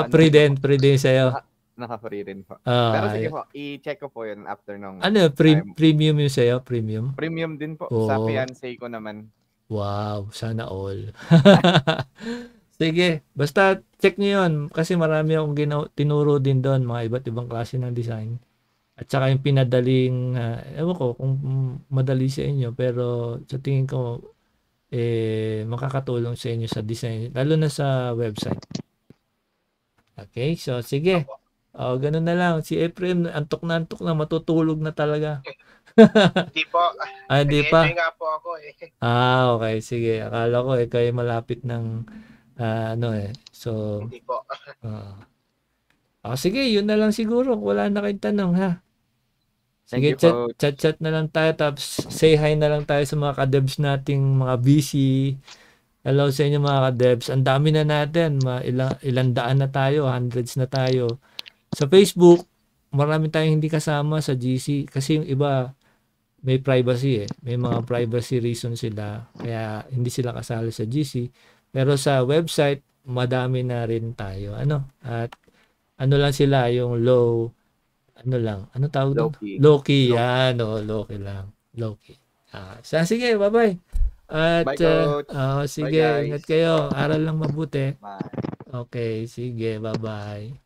Free din sa'yo. Naka-free rin po. Pero sige po, i-check ko po yun after nung premium yung sa'yo? Premium? Premium din po. Sa fiancé ko naman. Wow, sana all. Sige, basta check nyo yun. Kasi marami akong tinuro din doon, mga iba't ibang klase ng design. At saka yung pinadaling, ewan ko kung madali sa inyo, pero sa tingin ko, makakatulong sa inyo sa design, lalo na sa website. Okay, so sige. Ganun na lang. Si Ephraim, antok na, matutulog na talaga. Hindi po. Hindi pa? Nag-enjoy nga po ako eh. Okay. Sige. Akala ko kayo malapit ng So, Hindi po. sige, yun na lang siguro. Wala na kayong tanong, ha? Sige, chat na lang tayo. Tapos say hi na lang tayo sa mga ka-devs nating mga busy. Hello sa inyo mga ka-devs. Ang dami na natin. Ilang daan na tayo. Hundreds na tayo. Sa Facebook, marami tayong hindi kasama sa GC. Kasi yung iba, may privacy May mga privacy reasons sila. Kaya hindi sila kasali sa GC. Pero sa website, madami na rin tayo. At lang sila, yung low, ano tawag doon? Low-key. Yan, low-key lang. Low-key. Sige, bye-bye. At, bye, sige, bye, ingat kayo. Aral lang mabuti. Bye. Okay, sige, bye-bye.